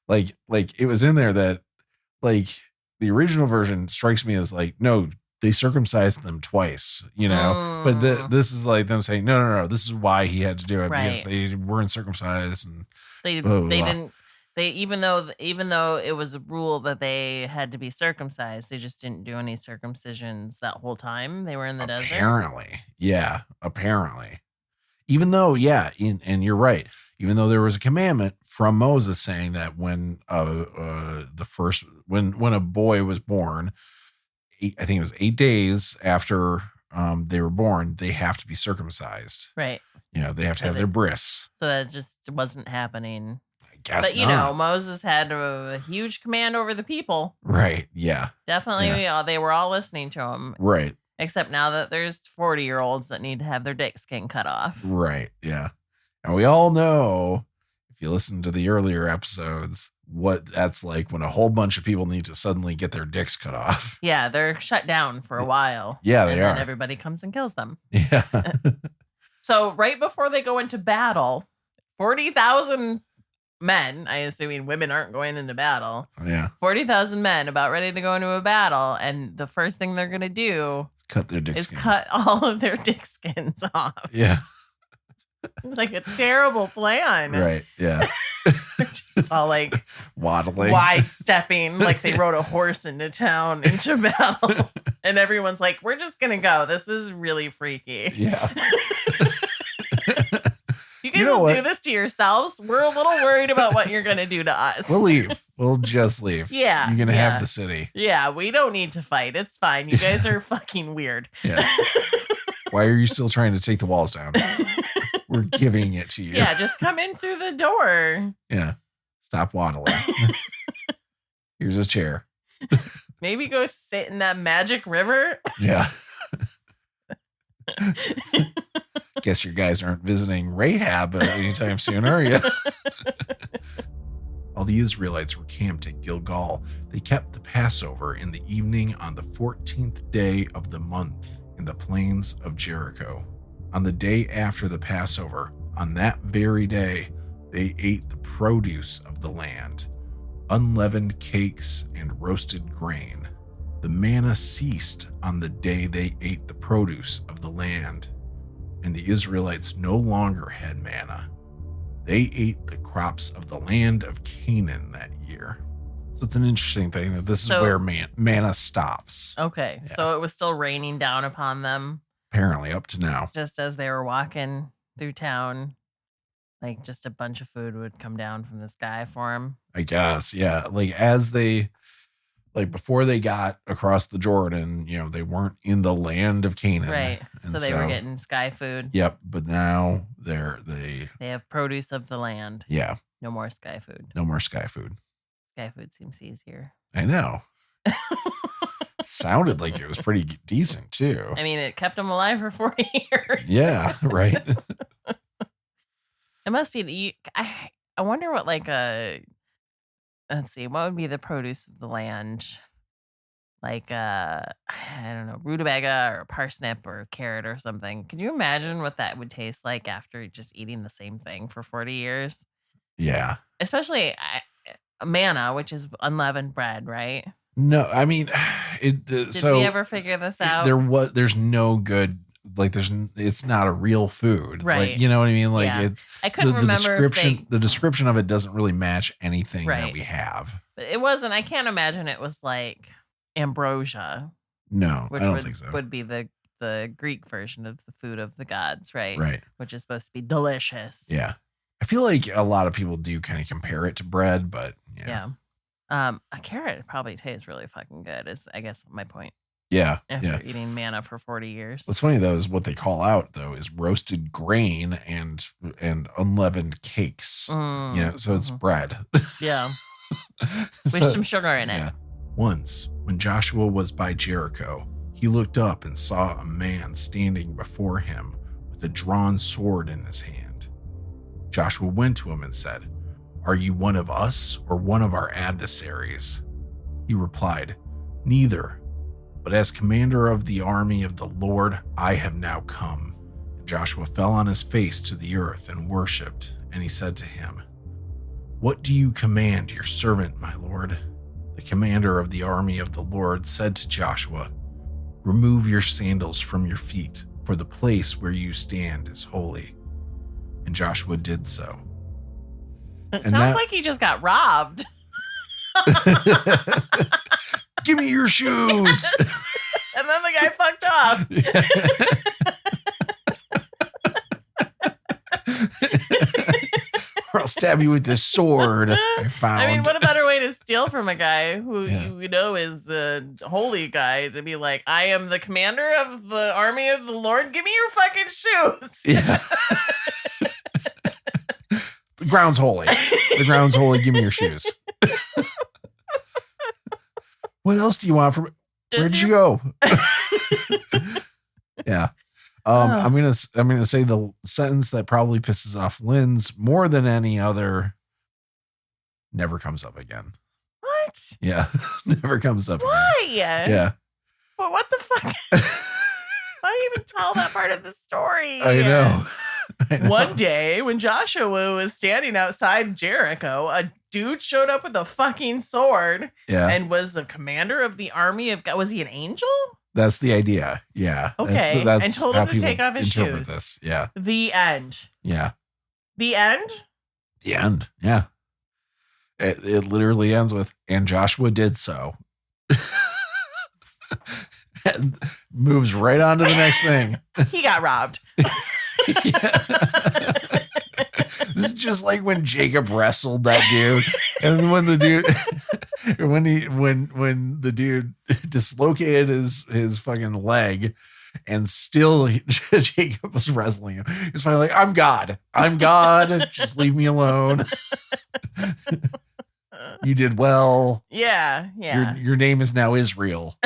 A: Like it was in there that like the original version strikes me as like, no, they circumcised them twice, but this is like them saying, no, this is why he had to do it because they weren't circumcised and
B: they didn't even though it was a rule that they had to be circumcised, they just didn't do any circumcisions that whole time they were in the desert.
A: Apparently. Yeah, apparently. Even though, and you're right. Even though there was a commandment from Moses saying that when when a boy was born, I think it was 8 days after they were born, they have to be circumcised.
B: Right.
A: They have to have their bris.
B: So that just wasn't happening.
A: I guess
B: But, Moses had a huge command over the people.
A: Right. Yeah.
B: Definitely. Yeah. They were all listening to him.
A: Right.
B: Except now that there's 40-year-olds that need to have their dick skin cut off.
A: Right. Yeah. And we all know, if you listen to the earlier episodes, what that's like when a whole bunch of people need to suddenly get their dicks cut off.
B: Yeah, they're shut down for a while.
A: Yeah, they are.
B: And everybody comes and kills them.
A: Yeah.
B: So right before they go into battle, 40,000 men, I assuming women aren't going into battle.
A: Yeah.
B: 40,000 men about ready to go into a battle. And the first thing they're going to do
A: cut their dick skins.
B: Cut all of their dick skins off.
A: Yeah.
B: It's like a terrible plan.
A: Right. Yeah.
B: Just all like
A: waddling,
B: wide stepping, like they rode a horse into town into battle. And everyone's like, we're just going to go. This is really freaky.
A: Yeah.
B: You guys will do this to yourselves. We're a little worried about what you're going to do to us.
A: We'll leave. We'll just leave.
B: Yeah.
A: You're going to have the city.
B: Yeah. We don't need to fight. It's fine. You guys are fucking weird.
A: Yeah. Why are you still trying to take the walls down? We're giving it to you.
B: Yeah. Just come in through the door.
A: Yeah. Stop waddling. Here's a chair.
B: Maybe go sit in that magic river.
A: Yeah. Guess your guys aren't visiting Rahab anytime soon, are you? While the Israelites were camped at Gilgal, they kept the Passover in the evening on the 14th day of the month in the plains of Jericho. On the day after the Passover, on that very day, they ate the produce of the land, unleavened cakes and roasted grain. The manna ceased on the day they ate the produce of the land, and the Israelites no longer had manna. They ate the crops of the land of Canaan that year. So it's an interesting thing that this is where manna stops.
B: Okay. Yeah. So it was still raining down upon them.
A: Apparently, up to now.
B: Just as they were walking through town, like just a bunch of food would come down from the sky for them.
A: I guess, yeah. Like as they... Like before they got across the Jordan, they weren't in the land of Canaan.
B: Right. So they were getting sky food.
A: Yep. But now they
B: have produce of the land.
A: Yeah.
B: No more sky food.
A: No more sky food.
B: Sky food seems easier.
A: I know. It sounded like it was pretty decent too.
B: I mean, it kept them alive for 40 years.
A: Yeah. Right.
B: It must be. I wonder what let's see, what would be the produce of the land? Like, I don't know, rutabaga or parsnip or carrot or something. Could you imagine what that would taste like after just eating the same thing for 40 years?
A: Yeah.
B: Especially manna, which is unleavened bread, right?
A: No, I mean,
B: Did we ever figure this out?
A: There's no good... Like it's not a real food,
B: right?
A: Like, you know what I mean? Like it's.
B: I couldn't remember
A: the description of it doesn't really match anything that we have.
B: But it wasn't. I can't imagine it was like ambrosia.
A: No, I don't think so.
B: Would be the Greek version of the food of the gods, right?
A: Right.
B: Which is supposed to be delicious.
A: Yeah, I feel like a lot of people do kind of compare it to bread, but yeah.
B: A carrot probably tastes really fucking good. Is I guess my point.
A: Yeah.
B: After eating manna for 40 years.
A: What's funny though is what they call out though is roasted grain and unleavened cakes. So it's bread.
B: Yeah. With some sugar in it. Yeah.
A: Once, when Joshua was by Jericho, he looked up and saw a man standing before him with a drawn sword in his hand. Joshua went to him and said, "Are you one of us or one of our adversaries?" He replied, "Neither. But as commander of the army of the Lord, I have now come." And Joshua fell on his face to the earth and worshipped. And he said to him, "What do you command your servant, my lord?" The commander of the army of the Lord said to Joshua, "Remove your sandals from your feet, for the place where you stand is holy." And Joshua did so.
B: It sounds like he just got robbed.
A: Give me your shoes.
B: And then the guy fucked off.
A: Or I'll stab you with this sword I found.
B: I mean, what a better way to steal from a guy who you know is a holy guy to be like, I am the commander of the army of the Lord. Give me your fucking shoes.
A: Yeah. The ground's holy. The ground's holy. Give me your shoes. What else do you want from? Where'd you go? Yeah. I'm gonna say the sentence that probably pisses off Linz more than any other. Never comes up again.
B: What?
A: Yeah, never comes up.
B: Why?
A: Again. Yeah.
B: Well, what the fuck? Why even tell that part of the story?
A: I know.
B: One day, when Joshua was standing outside Jericho, a dude showed up with a fucking sword.
A: Yeah.
B: And was the commander of the army of God. Was he an angel?
A: That's the idea. Yeah.
B: Okay.
A: That's
B: and told him to take off his shoes.
A: This. Yeah.
B: The end.
A: Yeah.
B: The end?
A: The end. Yeah. It literally ends with, and Joshua did so. And moves right on to the next thing.
B: He got robbed.
A: This is just like when Jacob wrestled that dude, and when the dude, when the dude dislocated his fucking leg, and still Jacob was wrestling him. He's finally like, "I'm God. Just leave me alone. You did well.
B: Yeah.
A: Your name is now Israel."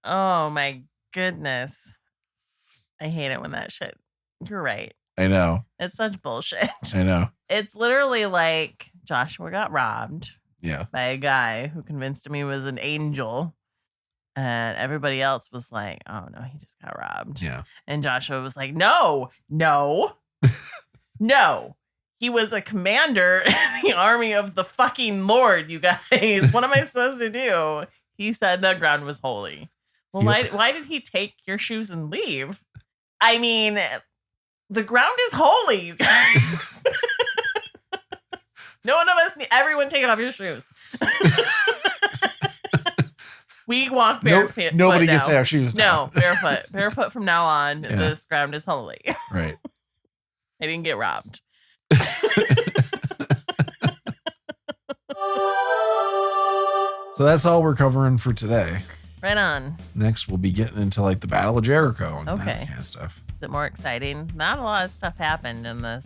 B: Oh my goodness. I hate it when that shit. You're right.
A: I know.
B: It's such bullshit.
A: I know.
B: It's literally like Joshua got robbed.
A: Yeah.
B: By a guy who convinced him he was an angel. And everybody else was like, oh no, he just got robbed.
A: Yeah.
B: And Joshua was like, no. He was a commander in the army of the fucking Lord, you guys. What am I supposed to do? He said the ground was holy. Well, why did he take your shoes and leave? I mean, the ground is holy, you guys. No one of us, everyone take off your shoes. We walk barefoot.
A: Nobody gets to have shoes now.
B: No, barefoot. Barefoot from now on. Yeah. This ground is holy.
A: Right.
B: I didn't get robbed.
A: So that's all we're covering for today.
B: Right on.
A: Next, we'll be getting into like the Battle of Jericho and that kind of stuff.
B: Is it more exciting? Not a lot of stuff happened in this.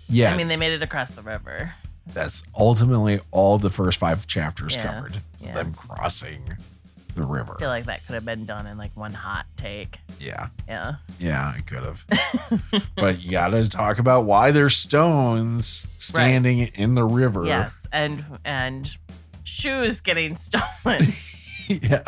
A: Yeah.
B: I mean, they made it across the river.
A: That's ultimately all the first 5 chapters covered. Is them crossing the river.
B: I feel like that could have been done in like one hot take.
A: Yeah.
B: Yeah.
A: Yeah, I could have. But you got to talk about why there's stones standing in the river.
B: Yes, and shoes getting stolen.
A: Yeah.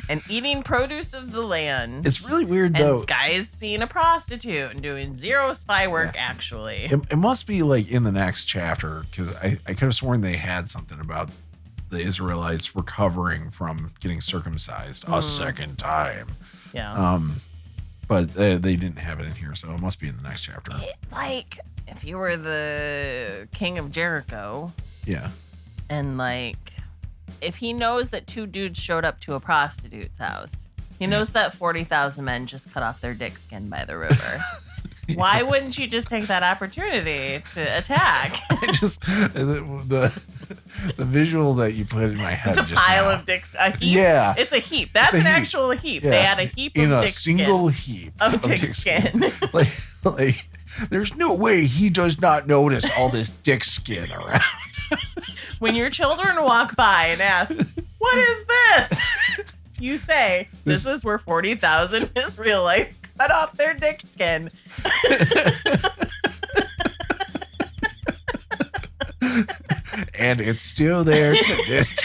B: And eating produce of the land.
A: It's really weird, though.
B: And guys seeing a prostitute and doing zero spy work, actually.
A: It must be like in the next chapter, because I could have sworn they had something about the Israelites recovering from getting circumcised a second time.
B: Yeah.
A: But they didn't have it in here, so it must be in the next chapter.
B: Like, if you were the king of Jericho.
A: Yeah.
B: And like, if he knows that 2 dudes showed up to a prostitute's house, he knows that 40,000 men just cut off their dick skin by the river. Why wouldn't you just take that opportunity to attack?
A: The visual that you put in my head.
B: It's a pile of dicks. A heap?
A: Yeah.
B: It's a heap. That's an actual heap. Yeah. They had a heap
A: in
B: of
A: a
B: dick
A: single
B: skin
A: heap
B: of dick skin.
A: like, there's no way he does not notice all this dick skin around.
B: When your children walk by and ask, what is this? You say, this is where 40,000 Israelites cut off their dick skin.
A: And it's still there to this day.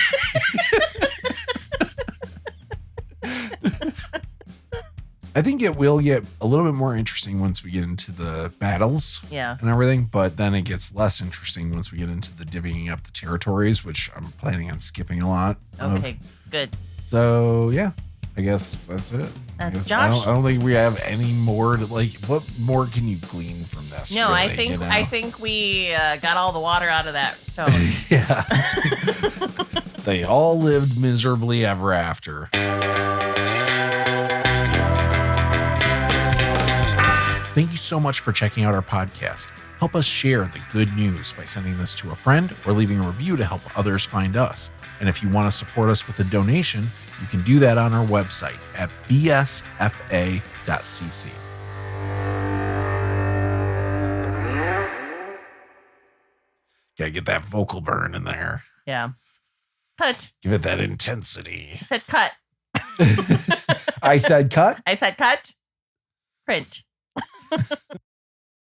A: I think it will get a little bit more interesting once we get into the battles and everything, but then it gets less interesting once we get into the divvying up the territories, which I'm planning on skipping a lot.
B: Okay, good.
A: So, yeah, I guess that's it.
B: That's Josh.
A: I don't think we have any more to what more can you glean from this?
B: No,
A: really,
B: I think we got all the water out of that stone.
A: Yeah. They all lived miserably ever after. Thank you so much for checking out our podcast. Help us share the good news by sending this to a friend or leaving a review to help others find us. And if you want to support us with a donation, you can do that on our website at bsfa.cc. Gotta get that vocal burn in there.
B: Yeah. Cut.
A: Give it that intensity.
B: I said cut.
A: I said cut?
B: I said cut. Print.